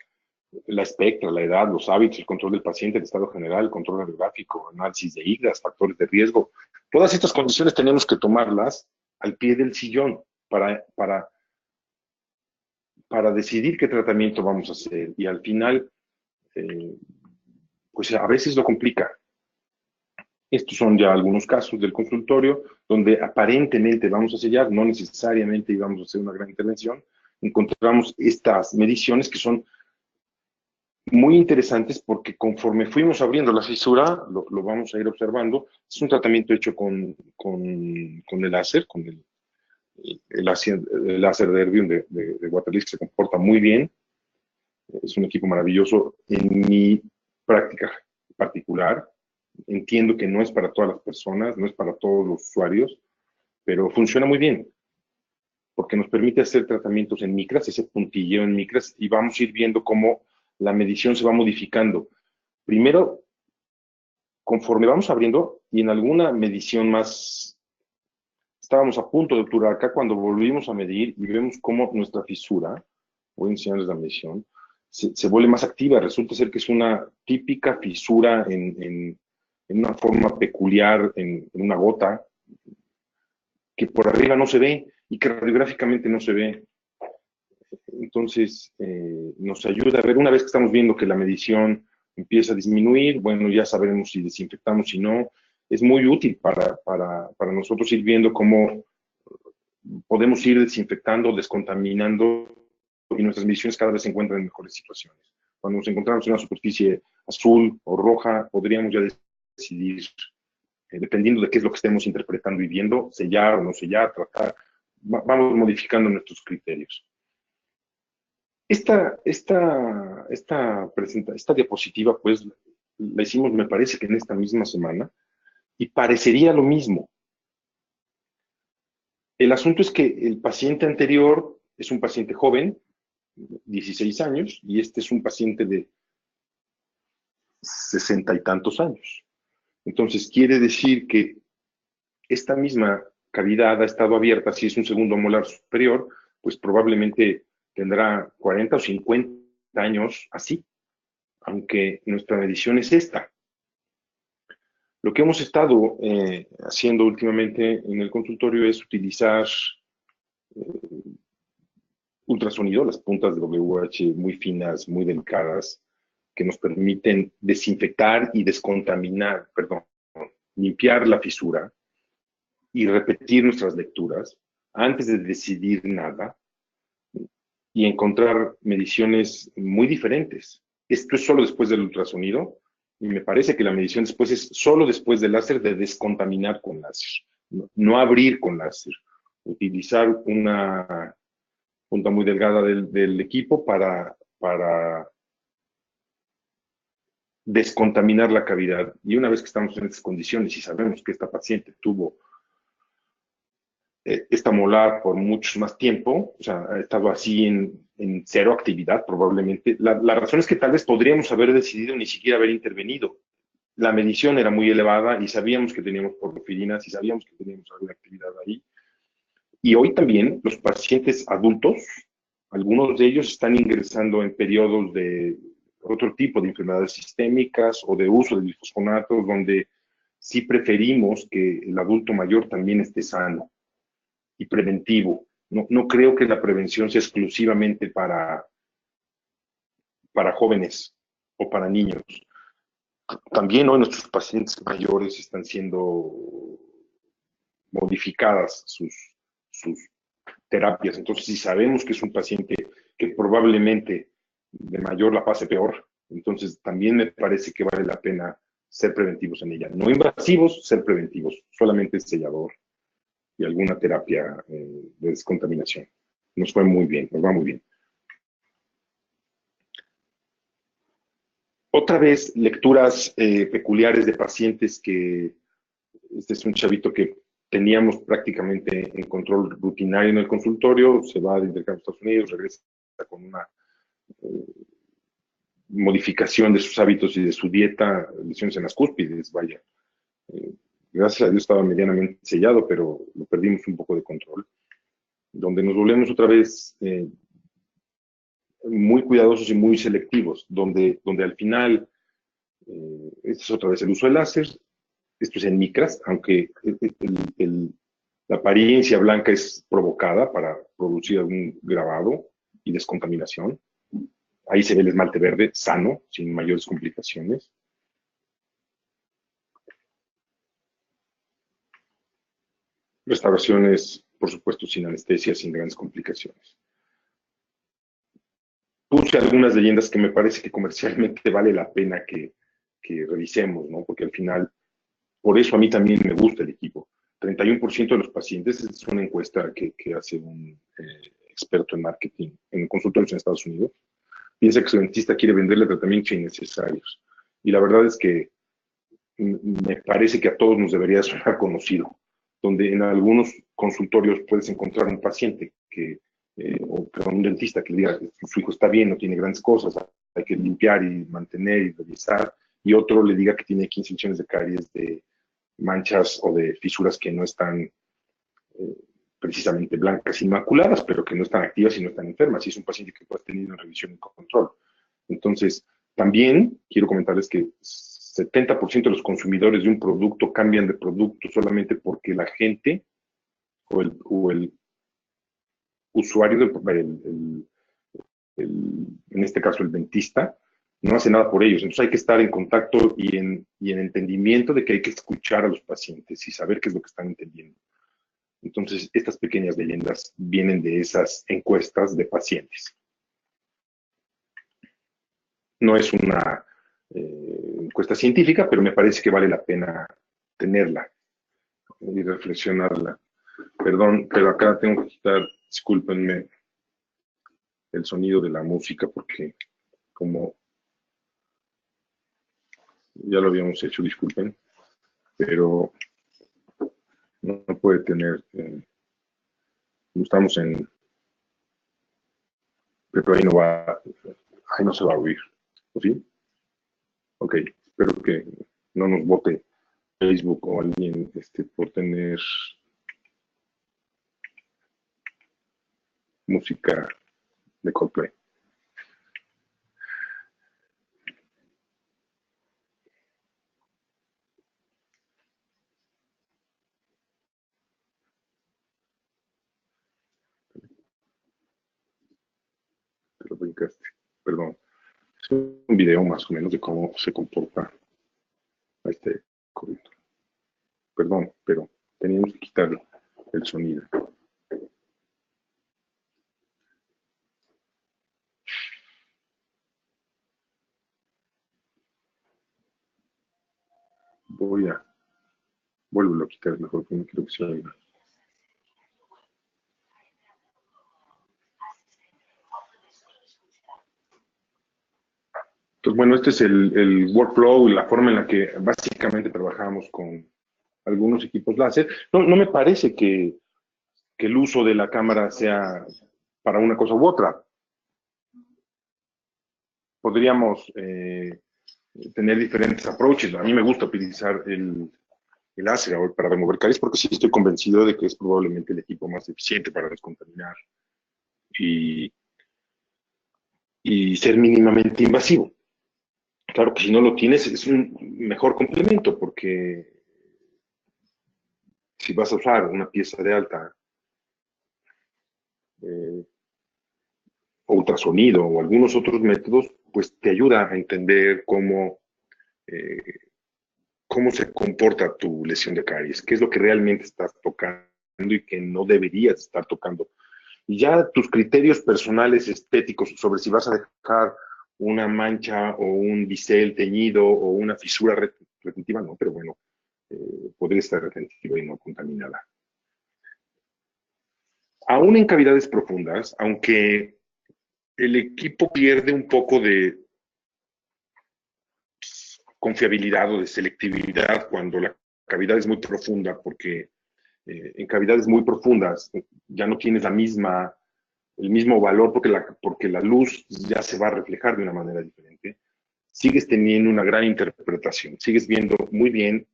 La espectra, la edad, los hábitos, el control del paciente, el estado general, el control radiográfico, análisis de IGRAS, factores de riesgo. Todas estas condiciones tenemos que tomarlas al pie del sillón para decidir qué tratamiento vamos a hacer. Y al final, pues a veces lo complica. Estos son ya algunos casos del consultorio donde aparentemente vamos a sellar, no necesariamente íbamos a hacer una gran intervención. Encontramos estas mediciones que son muy interesantes porque conforme fuimos abriendo la fisura, lo vamos a ir observando. Es un tratamiento hecho con el láser, con el láser de Erbium de Waterloo, que se comporta muy bien. Es un equipo maravilloso. En mi práctica particular, entiendo que no es para todas las personas, no es para todos los usuarios, pero funciona muy bien, porque nos permite hacer tratamientos en micras, ese puntilleo en micras, y vamos a ir viendo cómo la medición se va modificando. Primero, conforme vamos abriendo, y en alguna medición más, estábamos a punto de obturar acá cuando volvimos a medir y vemos cómo nuestra fisura, voy a enseñarles la medición, se vuelve más activa. Resulta ser que es una típica fisura en una forma peculiar, en una gota, que por arriba no se ve y que radiográficamente no se ve. Entonces, nos ayuda a ver, una vez que estamos viendo que la medición empieza a disminuir, bueno, ya sabremos si desinfectamos, si no. Es muy útil para nosotros ir viendo cómo podemos ir desinfectando, descontaminando, y nuestras mediciones cada vez se encuentran en mejores situaciones. Cuando nos encontramos en una superficie azul o roja, podríamos ya decidir, dependiendo de qué es lo que estemos interpretando y viendo, sellar o no sellar, tratar. Vamos modificando nuestros criterios. Esta diapositiva, pues, la hicimos, me parece que en esta misma semana, y parecería lo mismo. El asunto es que el paciente anterior es un paciente joven, 16 años, y este es un paciente de 60 y tantos años. Entonces, quiere decir que esta misma cavidad ha estado abierta, si es un segundo molar superior, pues probablemente tendrá 40 o 50 años así, aunque nuestra medición es esta. Lo que hemos estado haciendo últimamente en el consultorio es utilizar ultrasonido, las puntas de WH muy finas, muy delicadas, que nos permiten desinfectar y descontaminar, limpiar la fisura y repetir nuestras lecturas antes de decidir nada y encontrar mediciones muy diferentes. Esto es solo después del ultrasonido, y me parece que la medición después es solo después del láser, de descontaminar con láser, no abrir con láser, utilizar una punta muy delgada del equipo para descontaminar la cavidad. Y una vez que estamos en estas condiciones y sabemos que esta paciente tuvo esta molar por mucho más tiempo, o sea, ha estado así en cero actividad probablemente. La razón es que tal vez podríamos haber decidido ni siquiera haber intervenido. La medición era muy elevada y sabíamos que teníamos porfirinas y sabíamos que teníamos alguna actividad ahí. Y hoy también los pacientes adultos, algunos de ellos están ingresando en periodos de otro tipo de enfermedades sistémicas o de uso de glifosfonatos, donde sí preferimos que el adulto mayor también esté sano y preventivo. No creo que la prevención sea exclusivamente para jóvenes o para niños. También hoy nuestros pacientes mayores están siendo modificadas sus terapias. Entonces, si sabemos que es un paciente que probablemente de mayor la pase peor, entonces también me parece que vale la pena ser preventivos en ella. No invasivos, ser preventivos. Solamente sellador y alguna terapia de descontaminación. Nos fue muy bien, nos va muy bien. Otra vez, lecturas peculiares de pacientes que, este es un chavito que teníamos prácticamente en control rutinario en el consultorio, se va de intercambio a Estados Unidos, regresa con una modificación de sus hábitos y de su dieta, lesiones en las cúspides, vaya. Gracias a Dios estaba medianamente sellado, pero lo perdimos un poco de control. Donde nos volvemos otra vez muy cuidadosos y muy selectivos, donde al final, este es otra vez el uso del láser, esto es en micras, aunque la apariencia blanca es provocada para producir algún grabado y descontaminación. Ahí se ve el esmalte verde, sano, sin mayores complicaciones. Restauraciones, por supuesto, sin anestesia, sin grandes complicaciones. Puse algunas leyendas que me parece que comercialmente vale la pena que revisemos, ¿no? Porque al final, por eso a mí también me gusta el equipo. 31% de los pacientes, es una encuesta que hace un experto en marketing en consultorios en Estados Unidos, piensa que su dentista quiere venderle tratamientos innecesarios. Y la verdad es que me parece que a todos nos debería sonar conocido, donde en algunos consultorios puedes encontrar un paciente o un dentista que diga, su hijo está bien, no tiene grandes cosas, hay que limpiar y mantener y revisar, y otro le diga que tiene 15 lesiones de caries, de manchas o de fisuras que no están precisamente blancas, inmaculadas, pero que no están activas y no están enfermas, y es un paciente que puede tener una revisión en control. Entonces, también quiero comentarles que 70% de los consumidores de un producto cambian de producto solamente porque la gente o el usuario, en este caso el dentista, no hace nada por ellos. Entonces hay que estar en contacto y en entendimiento de que hay que escuchar a los pacientes y saber qué es lo que están entendiendo. Entonces, estas pequeñas leyendas vienen de esas encuestas de pacientes. No es una encuesta científica, pero me parece que vale la pena tenerla y reflexionarla. Perdón, pero acá tengo que quitar, discúlpenme, el sonido de la música porque como ya lo habíamos hecho, disculpen, pero no puede tener, estamos en, pero ahí no va, ahí no se va a oír, ¿o sí? Ok, espero que no nos vote Facebook o alguien por tener música de Coldplay. Te lo brincaste, perdón. Es un video más o menos de cómo se comporta este correcto. Perdón, pero teníamos que quitar el sonido. Vuelvo a quitar mejor, porque no quiero que se oiga. Entonces, bueno, este es el workflow y la forma en la que básicamente trabajamos con algunos equipos láser. No me parece que el uso de la cámara sea para una cosa u otra. Podríamos tener diferentes approaches. A mí me gusta utilizar el láser para remover caries porque sí estoy convencido de que es probablemente el equipo más eficiente para descontaminar y ser mínimamente invasivo. Claro que si no lo tienes es un mejor complemento porque si vas a usar una pieza de alta o ultrasonido o algunos otros métodos, pues te ayuda a entender cómo se comporta tu lesión de caries, qué es lo que realmente estás tocando y que no deberías estar tocando. Y ya tus criterios personales estéticos sobre si vas a dejar una mancha o un bisel teñido o una fisura retentiva, no, pero bueno, podría estar retentiva y no contaminada. Aún en cavidades profundas, aunque el equipo pierde un poco de confiabilidad o de selectividad cuando la cavidad es muy profunda, porque en cavidades muy profundas ya no tienes el mismo valor porque la luz ya se va a reflejar de una manera diferente. Sigues teniendo una gran interpretación, sigues viendo muy bien,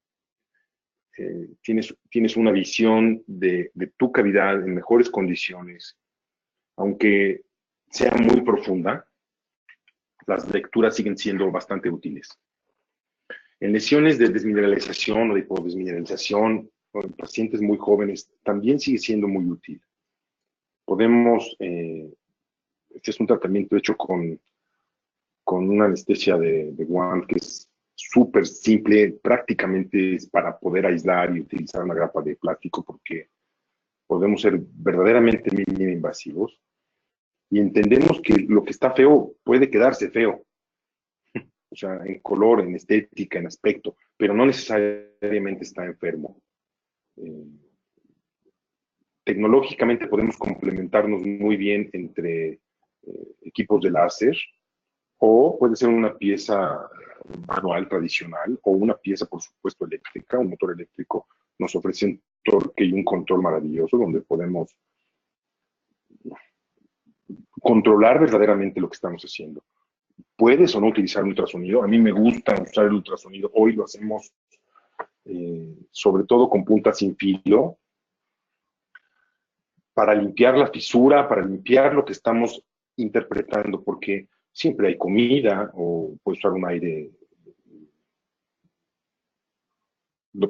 tienes una visión de tu cavidad en mejores condiciones, aunque sea muy profunda, las lecturas siguen siendo bastante útiles. En lesiones de desmineralización o de hipodesmineralización, o en pacientes muy jóvenes, también sigue siendo muy útil. Podemos, este es un tratamiento hecho con una anestesia de guant que es súper simple, prácticamente es para poder aislar y utilizar una grapa de plástico porque podemos ser verdaderamente mínimo invasivos y entendemos que lo que está feo puede quedarse feo, o sea, en color, en estética, en aspecto, pero no necesariamente está enfermo. Tecnológicamente podemos complementarnos muy bien entre equipos de láser o puede ser una pieza manual tradicional o una pieza, por supuesto, eléctrica. Un motor eléctrico nos ofrece un torque y un control maravilloso donde podemos controlar verdaderamente lo que estamos haciendo. puedes o no utilizar ultrasonido. A mí me gusta usar el ultrasonido. Hoy lo hacemos sobre todo con punta sin filo, para limpiar la fisura, para limpiar lo que estamos interpretando, porque siempre hay comida o puedes usar un aire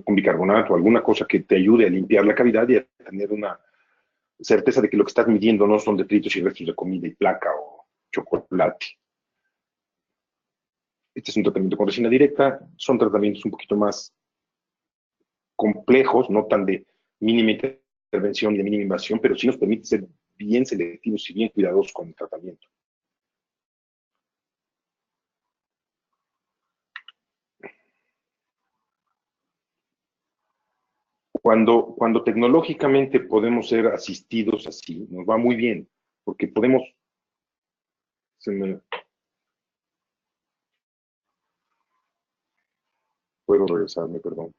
con bicarbonato o alguna cosa que te ayude a limpiar la cavidad y a tener una certeza de que lo que estás midiendo no son detritos y restos de comida y placa o chocolate. Este es un tratamiento con resina directa, son tratamientos un poquito más complejos, no tan de mínima intervención y de mínima invasión, pero sí nos permite ser bien selectivos y bien cuidadosos con el tratamiento. Cuando tecnológicamente podemos ser asistidos así, nos va muy bien, porque podemos... Puedo regresarme, perdón.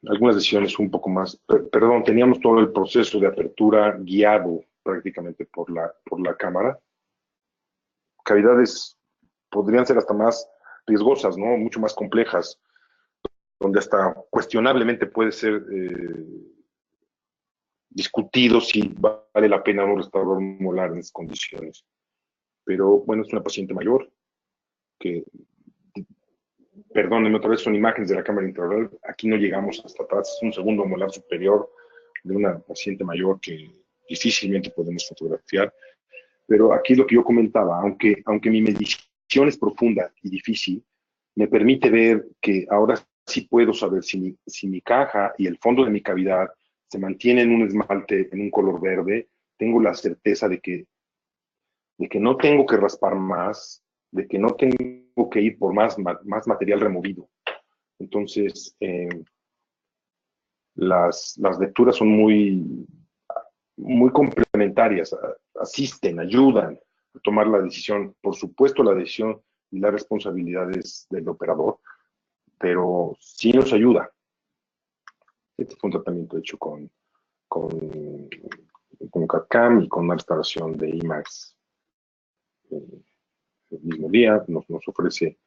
Algunas decisiones un poco más, perdón, teníamos todo el proceso de apertura guiado prácticamente por la cámara. Cavidades podrían ser hasta más riesgosas, ¿no? Mucho más complejas, donde hasta cuestionablemente puede ser discutido si vale la pena un restaurador molar en esas condiciones. Pero bueno, es una paciente mayor que, perdónenme otra vez, son imágenes de la cámara intraoral. Aquí no llegamos hasta atrás, es un segundo molar superior de una paciente mayor que difícilmente podemos fotografiar. Pero aquí lo que yo comentaba, aunque mi medición es profunda y difícil, me permite ver que ahora sí puedo saber si mi caja y el fondo de mi cavidad se mantiene en un esmalte, en un color verde. Tengo la certeza de que no tengo que raspar más, de que no tengo que ir por más material removido. Entonces, las lecturas son muy complementarias, asisten, ayudan a tomar la decisión. Por supuesto, la decisión y las responsabilidades del operador, pero sí nos ayuda. Este fue un tratamiento hecho con CAD-CAM y con una restauración de IMAX el mismo día. Nos ofrece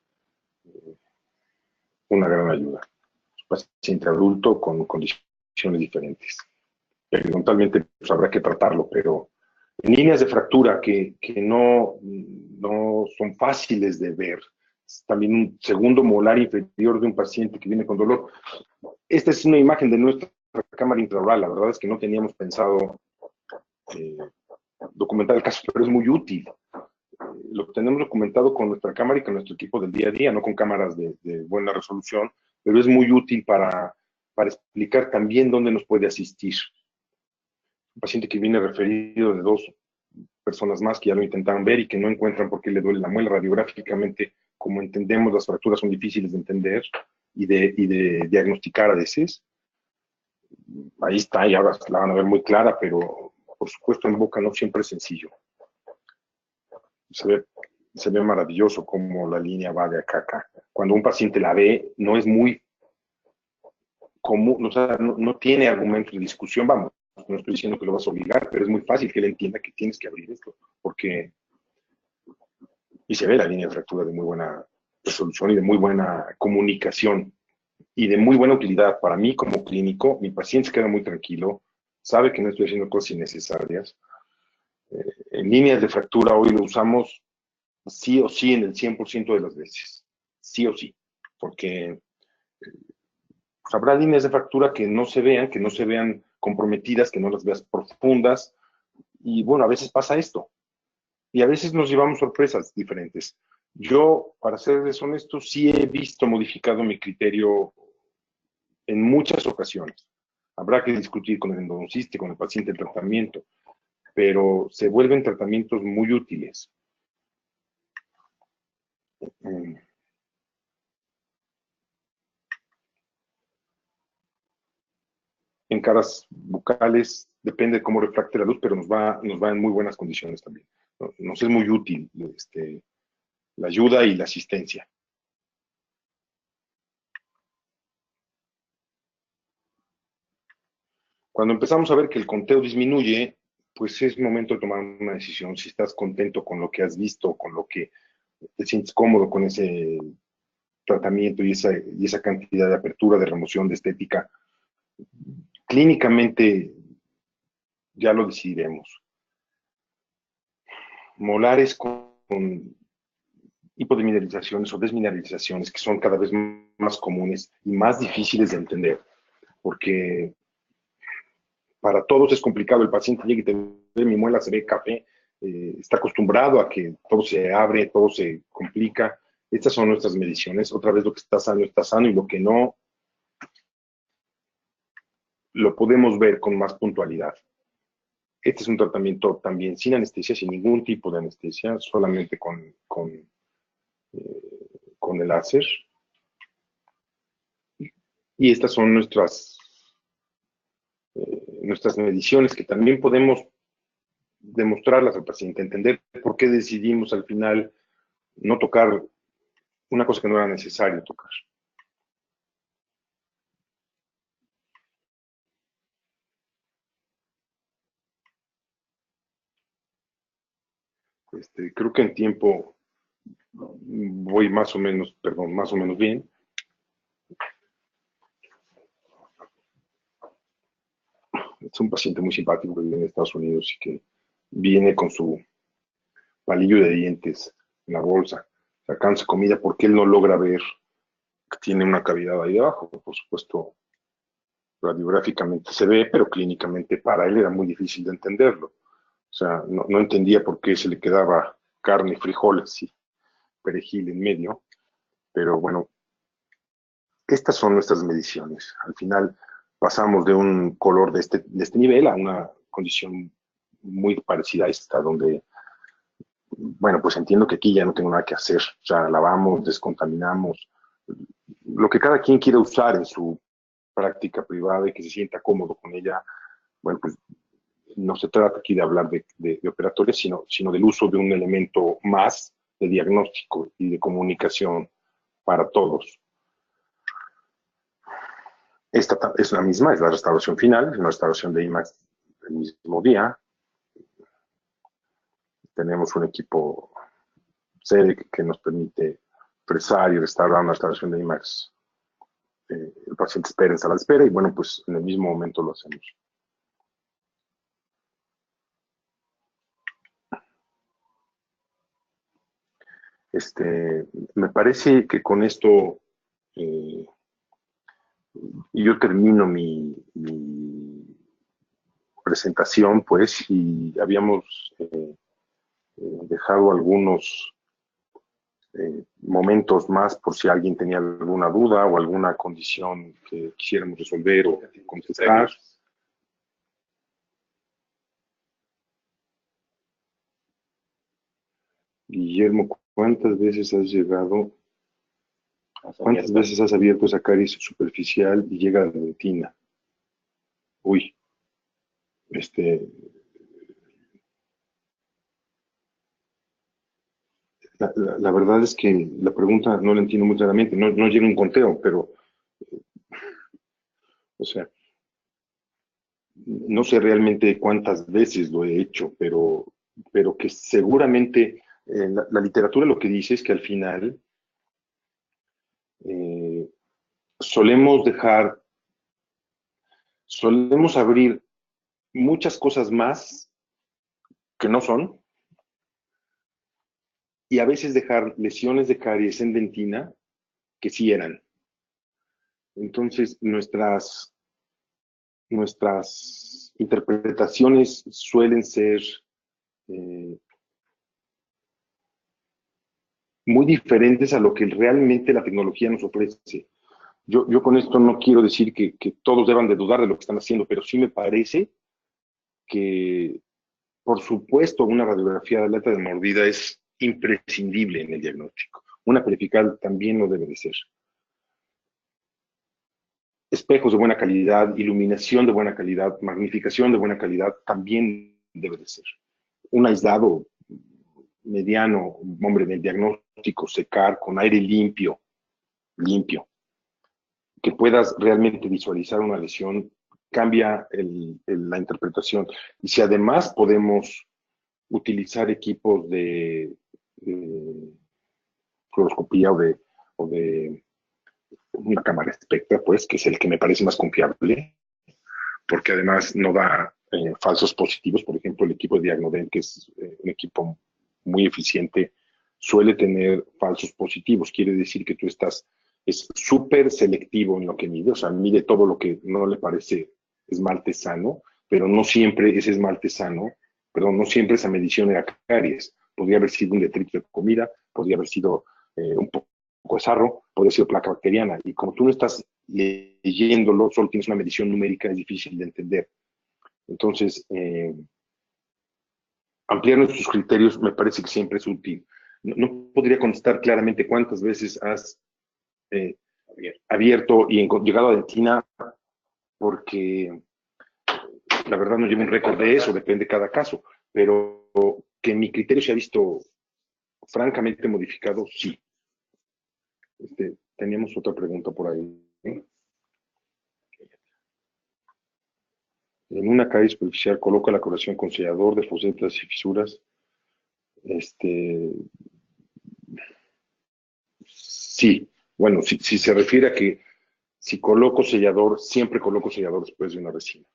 una gran ayuda. Es un paciente adulto con condiciones diferentes. Eventualmente pues, habrá que tratarlo, pero en líneas de fractura que no son fáciles de ver. Es también un segundo molar inferior de un paciente que viene con dolor. Esta es una imagen de nuestra cámara intraoral. La verdad es que no teníamos pensado documentar el caso, pero es muy útil. Lo tenemos documentado con nuestra cámara y con nuestro equipo del día a día, no con cámaras de buena resolución, pero es muy útil para explicar también dónde nos puede asistir. Un paciente que viene referido de 2 personas más que ya lo intentaron ver y que no encuentran por qué le duele la muela. Radiográficamente, como entendemos, las fracturas son difíciles de entender y de diagnosticar a veces. Ahí está, y ahora la van a ver muy clara, pero por supuesto en boca no siempre es sencillo. Se ve maravilloso cómo la línea va de acá a acá. Cuando un paciente la ve, no es muy común, o sea, no tiene argumentos de discusión, vamos, no estoy diciendo que lo vas a obligar, pero es muy fácil que él entienda que tienes que abrir esto, porque, y se ve la línea de fractura de muy buena resolución y de muy buena comunicación y de muy buena utilidad. Para mí como clínico, mi paciente se queda muy tranquilo, sabe que no estoy haciendo cosas innecesarias. En líneas de fractura hoy lo usamos sí o sí en el 100% de las veces, sí o sí, porque pues, habrá líneas de fractura que no se vean comprometidas, que no las veas profundas, y bueno, a veces pasa esto, y a veces nos llevamos sorpresas diferentes. Yo, para serles honesto, sí he visto modificado mi criterio en muchas ocasiones. Habrá que discutir con el endodoncista y con el paciente el tratamiento, pero se vuelven tratamientos muy útiles. En caras bucales, depende de cómo refracte la luz, pero nos va en muy buenas condiciones también. Nos es muy útil la ayuda y la asistencia. Cuando empezamos a ver que el conteo disminuye, pues es momento de tomar una decisión. Si estás contento con lo que has visto, con lo que te sientes cómodo con ese tratamiento y esa cantidad de apertura, de remoción, de estética, clínicamente ya lo decidiremos. Molares con hipodemineralizaciones o desmineralizaciones que son cada vez más comunes y más difíciles de entender, porque para todos es complicado. El paciente llega y te ve, mi muela se ve café, está acostumbrado a que todo se abre, todo se complica. Estas son nuestras mediciones. Otra vez, lo que está sano, y lo que no lo podemos ver con más puntualidad. Este es un tratamiento también sin anestesia, sin ningún tipo de anestesia, solamente con el láser. Y estas son nuestras mediciones, que también podemos demostrarlas al paciente, entender por qué decidimos al final no tocar una cosa que no era necesario tocar. Creo que en tiempo voy más o menos bien. Es un paciente muy simpático que vive en Estados Unidos y que viene con su palillo de dientes en la bolsa, sacándose comida porque él no logra ver que tiene una cavidad ahí debajo. Por supuesto, radiográficamente se ve, pero clínicamente para él era muy difícil de entenderlo. O sea, no entendía por qué se le quedaba carne, frijoles y perejil en medio. Pero bueno, estas son nuestras mediciones. Al final pasamos de un color de este nivel a una condición muy parecida a esta, donde, bueno, pues entiendo que aquí ya no tengo nada que hacer. O sea, lavamos, descontaminamos, lo que cada quien quiera usar en su práctica privada y que se sienta cómodo con ella. Bueno, pues no se trata aquí de hablar de operatorios, sino del uso de un elemento más de diagnóstico y de comunicación para todos. Esta es la misma, es la restauración final, es una restauración de IMAX el mismo día. Tenemos un equipo SEDEC que nos permite fresar y restaurar una restauración de IMAX. El paciente espera en sala de espera y bueno, pues en el mismo momento lo hacemos. Me parece que con esto yo termino mi presentación, pues, y habíamos dejado algunos momentos más por si alguien tenía alguna duda o alguna condición que quisiéramos resolver o contestar. Guillermo, ¿cuántas veces has llegado? ¿Cuántas veces has abierto esa caries superficial y llega a la retina? Uy, la verdad es que la pregunta no la entiendo muy claramente, no llega un conteo, pero, o sea, no sé realmente cuántas veces lo he hecho, pero que seguramente la literatura lo que dice es que al final solemos abrir muchas cosas más que no son, y a veces dejar lesiones de caries en dentina que sí eran. Entonces, nuestras interpretaciones suelen ser muy diferentes a lo que realmente la tecnología nos ofrece. Yo con esto no quiero decir que todos deban de dudar de lo que están haciendo, pero sí me parece que, por supuesto, una radiografía de aleta de mordida es imprescindible en el diagnóstico. Una perifical también lo debe de ser. Espejos de buena calidad, iluminación de buena calidad, magnificación de buena calidad también debe de ser. Un aislado mediano, hombre, del diagnóstico, secar con aire limpio, que puedas realmente visualizar una lesión cambia la interpretación. Y si además podemos utilizar equipos de fluoroscopía o de una cámara Spectra, pues, que es el que me parece más confiable, porque además no da falsos positivos. Por ejemplo, el equipo de Diagnodent, que es un equipo muy eficiente, suele tener falsos positivos. Quiere decir que tú es súper selectivo en lo que mide, o sea, mide todo lo que no le parece esmalte sano, pero no siempre ese esmalte sano, perdón, no siempre esa medición era caries. Podría haber sido un detrito de comida, podría haber sido un poco de sarro, podría haber sido placa bacteriana. Y como tú no estás leyéndolo, solo tienes una medición numérica, es difícil de entender. Entonces, ampliar nuestros criterios me parece que siempre es útil. No podría contestar claramente cuántas veces has abierto y llegado a dentina, porque la verdad no llevo un récord de eso, depende de cada caso, pero que mi criterio se ha visto francamente modificado, sí. Teníamos otra pregunta por ahí. En una caries superficial coloca la coloración con sellador de fosetas y fisuras. Sí, bueno, si se refiere a que si coloco sellador, siempre coloco sellador después de una resina.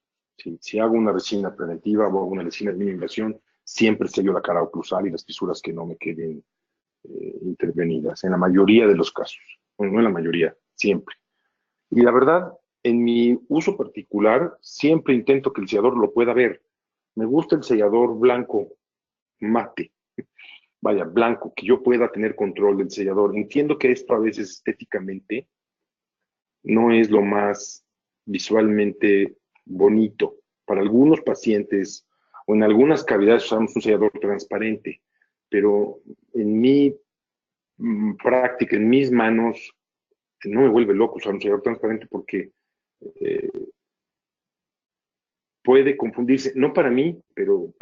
Si hago una resina preventiva o hago una resina de mínima invasión, siempre sello la cara oclusal y las fisuras que no me queden intervenidas, en la mayoría de los casos. Bueno, no en la mayoría, siempre. Y la verdad, en mi uso particular, siempre intento que el sellador lo pueda ver. Me gusta el sellador blanco mate, vaya, blanco, que yo pueda tener control del sellador. Entiendo que esto a veces estéticamente no es lo más visualmente bonito. Para algunos pacientes o en algunas cavidades usamos un sellador transparente, pero en mi práctica, en mis manos, no me vuelve loco usar un sellador transparente porque puede confundirse, no para mí, pero o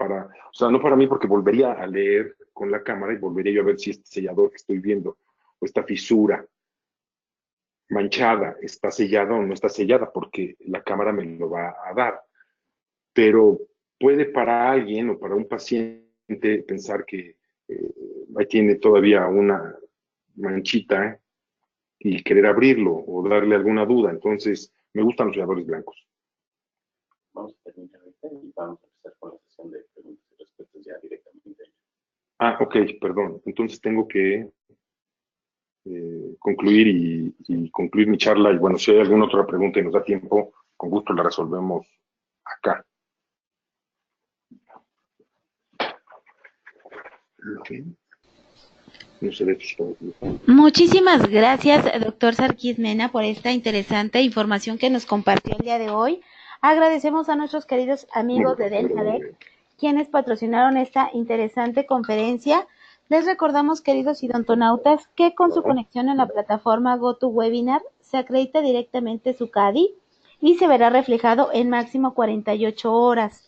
sea, no para mí porque volvería a leer con la cámara y volvería yo a ver si este sellador que estoy viendo o esta fisura manchada está sellada o no está sellada, porque la cámara me lo va a dar. Pero puede para alguien o para un paciente pensar que ahí tiene todavía una manchita y querer abrirlo o darle alguna duda. Entonces, me gustan los selladores blancos. Vamos a terminar ahorita y vamos a empezar con la sesión de preguntas y respuestas ya directamente. Ok, perdón. Entonces tengo que concluir y concluir mi charla. Y bueno, si hay alguna otra pregunta y nos da tiempo, con gusto la resolvemos acá. No se ve. Muchísimas gracias, doctor Sarkis Mena, por esta interesante información que nos compartió el día de hoy. Agradecemos a nuestros queridos amigos de DentaDec, quienes patrocinaron esta interesante conferencia. Les recordamos, queridos idontonautas, que con su conexión en la plataforma GoToWebinar se acredita directamente su CADI y se verá reflejado en máximo 48 horas.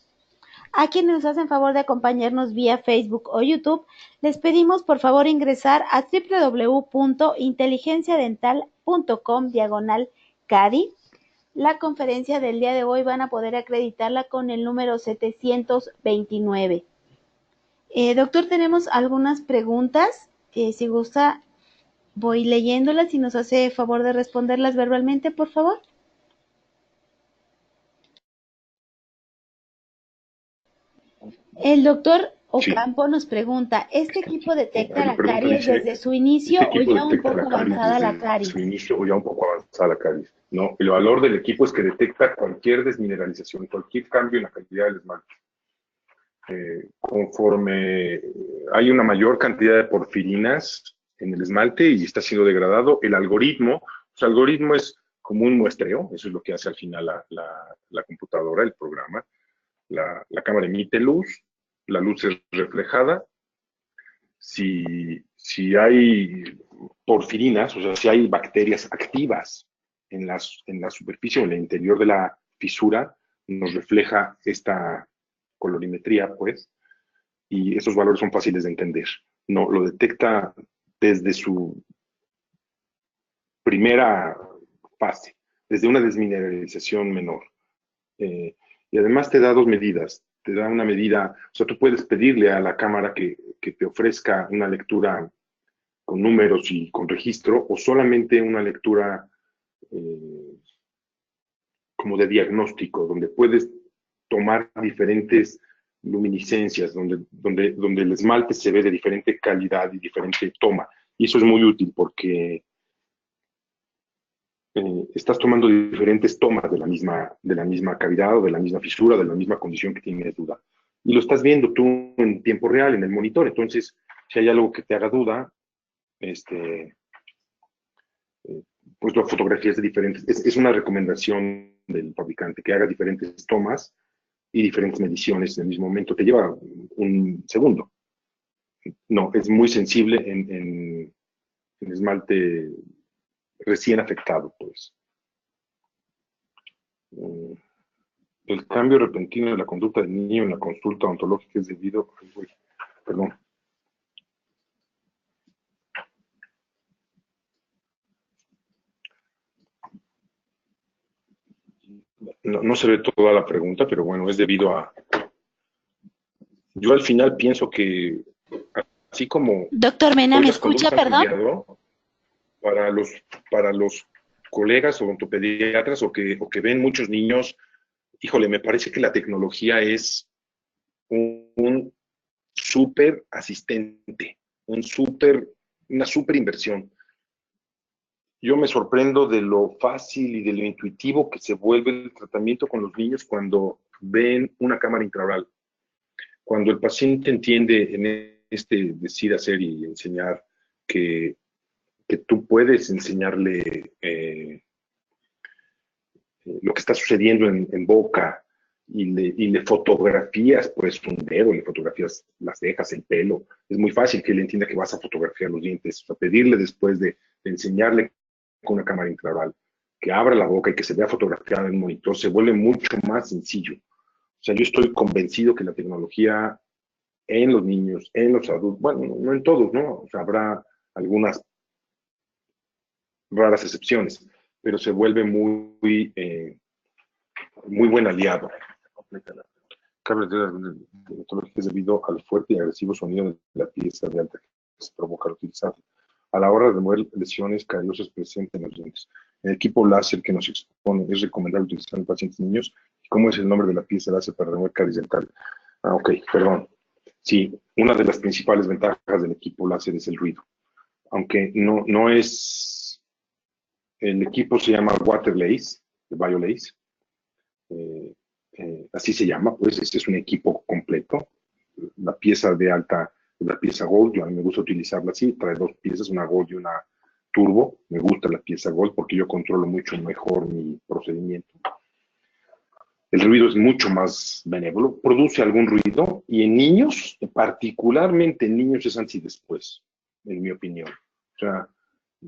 A quienes nos hacen favor de acompañarnos vía Facebook o YouTube, les pedimos por favor ingresar a www.inteligenciadental.com/CADI. La conferencia del día de hoy van a poder acreditarla con el número 729. Doctor, tenemos algunas preguntas. Si gusta, voy leyéndolas y nos hace favor de responderlas verbalmente, por favor. El doctor Ocampo nos pregunta, ¿este equipo detecta la caries desde su inicio o ya un poco avanzada la caries? No, el valor del equipo es que detecta cualquier desmineralización, cualquier cambio en la calidad del esmalte. Conforme hay una mayor cantidad de porfirinas en el esmalte y está siendo degradado, el algoritmo es como un muestreo, eso es lo que hace al final la computadora, el programa. La cámara emite luz, la luz es reflejada. Si hay porfirinas, o sea, si hay bacterias activas en la superficie o en el interior de la fisura, nos refleja esta colorimetría, pues, y esos valores son fáciles de entender. No, lo detecta desde su primera fase, desde una desmineralización menor. Y además te da dos medidas. Te da una medida, o sea, tú puedes pedirle a la cámara que te ofrezca una lectura con números y con registro, o solamente una lectura como de diagnóstico, donde puedes tomar diferentes luminiscencias, donde el esmalte se ve de diferente calidad y diferente toma. Y eso es muy útil porque estás tomando diferentes tomas de la misma cavidad o de la misma fisura, de la misma condición que tienes duda. Y lo estás viendo tú en tiempo real, en el monitor. Entonces, si hay algo que te haga duda, pues lo fotografías de diferentes. Es una recomendación del fabricante que haga diferentes tomas y diferentes mediciones en el mismo momento. Te lleva un segundo. No, es muy sensible en esmalte recién afectado, pues. El cambio repentino de la conducta del niño en la consulta odontológica es debido. Perdón. No se ve toda la pregunta, pero bueno, es debido a. Yo al final pienso que, así como Doctor Mena, hoy ¿me las escucha, conductas han perdón? cambiado, para los colegas odontopediatras o que ven muchos niños, híjole, me parece que la tecnología es un súper asistente, una súper inversión. Yo me sorprendo de lo fácil y de lo intuitivo que se vuelve el tratamiento con los niños cuando ven una cámara intraoral. Cuando el paciente entiende decir, hacer y enseñar que tú puedes enseñarle lo que está sucediendo en boca y le fotografías pues un dedo, le fotografías las cejas, el pelo, es muy fácil que él entienda que vas a fotografiar los dientes, o sea, pedirle después de enseñarle con una cámara intraoral que abra la boca y que se vea fotografiada en un monitor, se vuelve mucho más sencillo. O sea, yo estoy convencido que la tecnología en los niños, en los adultos, bueno, no en todos, ¿no? O sea, habrá algunas raras excepciones, pero se vuelve muy buen aliado. Cabe es debido al fuerte y agresivo sonido de la pieza de alta que se provoca al utilizarla. A la hora de remover lesiones cariosas presentes en los dientes. El equipo láser que nos expone es recomendable utilizar en pacientes niños. ¿Cómo es el nombre de la pieza láser para remover caries dental? Ah, ok, perdón. Sí, una de las principales ventajas del equipo láser es el ruido. Aunque no es. El equipo se llama Waterlace, de BioLace. Así se llama, pues este es un equipo completo. La pieza de alta es la pieza Gold, yo a mí me gusta utilizarla así, trae dos piezas, una Gold y una Turbo. Me gusta la pieza Gold porque yo controlo mucho mejor mi procedimiento. El ruido es mucho más benévolo, produce algún ruido y en niños, particularmente en niños, es antes y después, en mi opinión. O sea,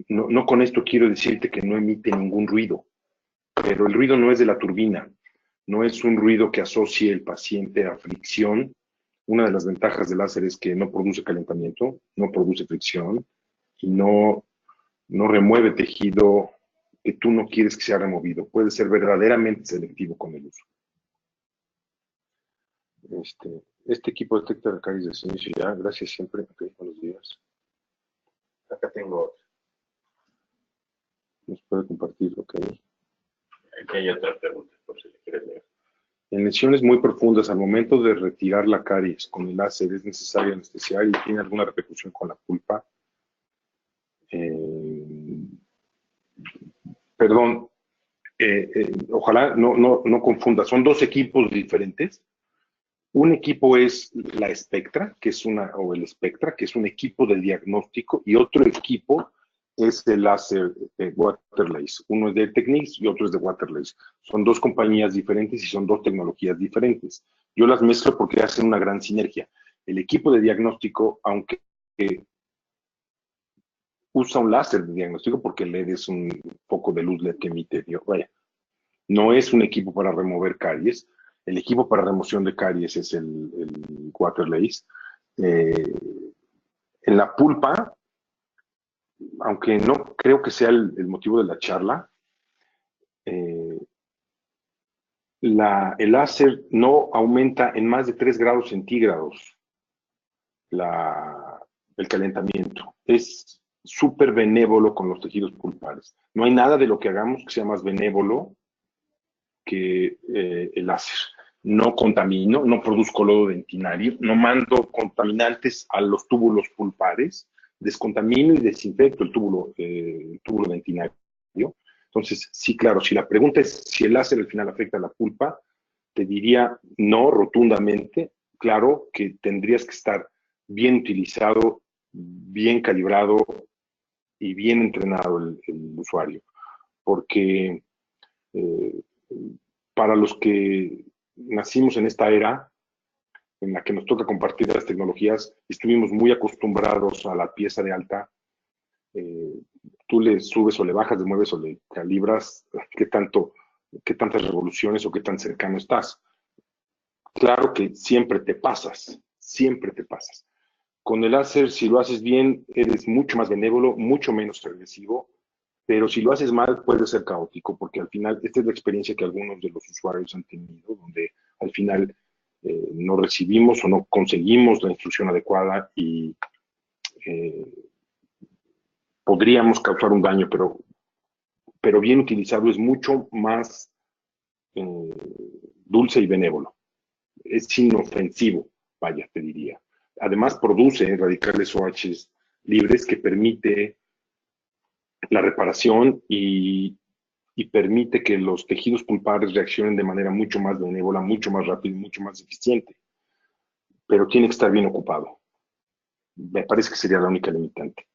no con esto quiero decirte que no emite ningún ruido, pero el ruido no es de la turbina, no es un ruido que asocie el paciente a fricción. Una de las ventajas del láser es que no produce calentamiento, no produce fricción y no remueve tejido que tú no quieres que sea removido. Puede ser verdaderamente selectivo con el uso. Este equipo detecta la caries de inicio ya. Gracias siempre. Okay, buenos días. Acá tengo otro. ¿Nos puede compartir? Ok. Aquí hay otra pregunta, por si le quieres leer. En lesiones muy profundas, al momento de retirar la caries con el láser, ¿es necesario anestesiar y tiene alguna repercusión con la pulpa? Perdón, ojalá no confunda. Son dos equipos diferentes. Un equipo es la Spectra, o el Spectra, que es un equipo de diagnóstico, y otro equipo es el láser Waterlace. Uno es de Technics y otro es de Waterlace. Son dos compañías diferentes y son dos tecnologías diferentes. Yo las mezclo porque hacen una gran sinergia. El equipo de diagnóstico, aunque usa un láser de diagnóstico porque LED es un foco de luz LED que emite, vaya, no es un equipo para remover caries. El equipo para remoción de caries es el Waterlace. En la pulpa, aunque no creo que sea el motivo de la charla, el láser no aumenta en más de 3 grados centígrados el calentamiento. Es súper benévolo con los tejidos pulpares. No hay nada de lo que hagamos que sea más benévolo que el láser. No contamino, no produzco lodo dentinario, no mando contaminantes a los túbulos pulpares, descontamino y desinfecto el túbulo dentinario. Entonces, sí, claro, si la pregunta es si el láser al final afecta a la pulpa, te diría no rotundamente. Claro que tendrías que estar bien utilizado, bien calibrado y bien entrenado el usuario, porque para los que nacimos en esta era en la que nos toca compartir las tecnologías, estuvimos muy acostumbrados a la pieza de alta. Tú le subes o le bajas, le mueves o le calibras qué tantas revoluciones o qué tan cercano estás. Claro que siempre te pasas. Con el láser, si lo haces bien, eres mucho más benévolo, mucho menos agresivo, pero si lo haces mal, puede ser caótico, porque al final, esta es la experiencia que algunos de los usuarios han tenido, donde al final no recibimos o no conseguimos la instrucción adecuada y podríamos causar un daño, pero bien utilizado es mucho más dulce y benévolo. Es inofensivo, vaya, te diría. Además, produce radicales OH libres que permite la reparación y permite que los tejidos pulpares reaccionen de manera mucho más benévola, mucho más rápida y mucho más eficiente. Pero tiene que estar bien ocupado. Me parece que sería la única limitante.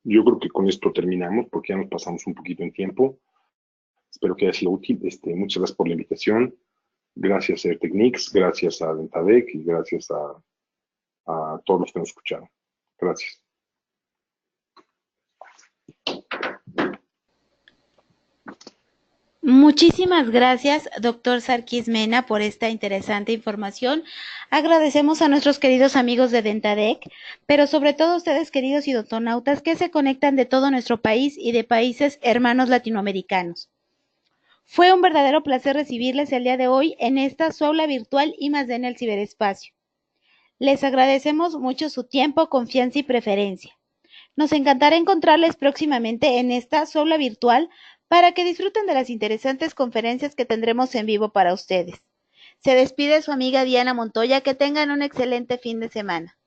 Yo creo que con esto terminamos porque ya nos pasamos un poquito en tiempo. Espero que haya sido útil. Muchas gracias por la invitación. Gracias a Technics, gracias a Dentadec y gracias a todos los que nos escucharon. Gracias. Muchísimas gracias, doctor Sarkis Mena, por esta interesante información. Agradecemos a nuestros queridos amigos de Dentadec, pero sobre todo a ustedes, queridos idontonautas, que se conectan de todo nuestro país y de países hermanos latinoamericanos. Fue un verdadero placer recibirles el día de hoy en esta su aula virtual I+D en el ciberespacio. Les agradecemos mucho su tiempo, confianza y preferencia. Nos encantará encontrarles próximamente en esta su aula virtual para que disfruten de las interesantes conferencias que tendremos en vivo para ustedes. Se despide su amiga Diana Montoya. Que tengan un excelente fin de semana.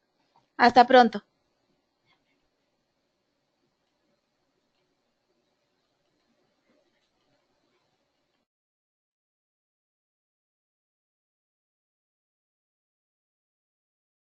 Hasta pronto.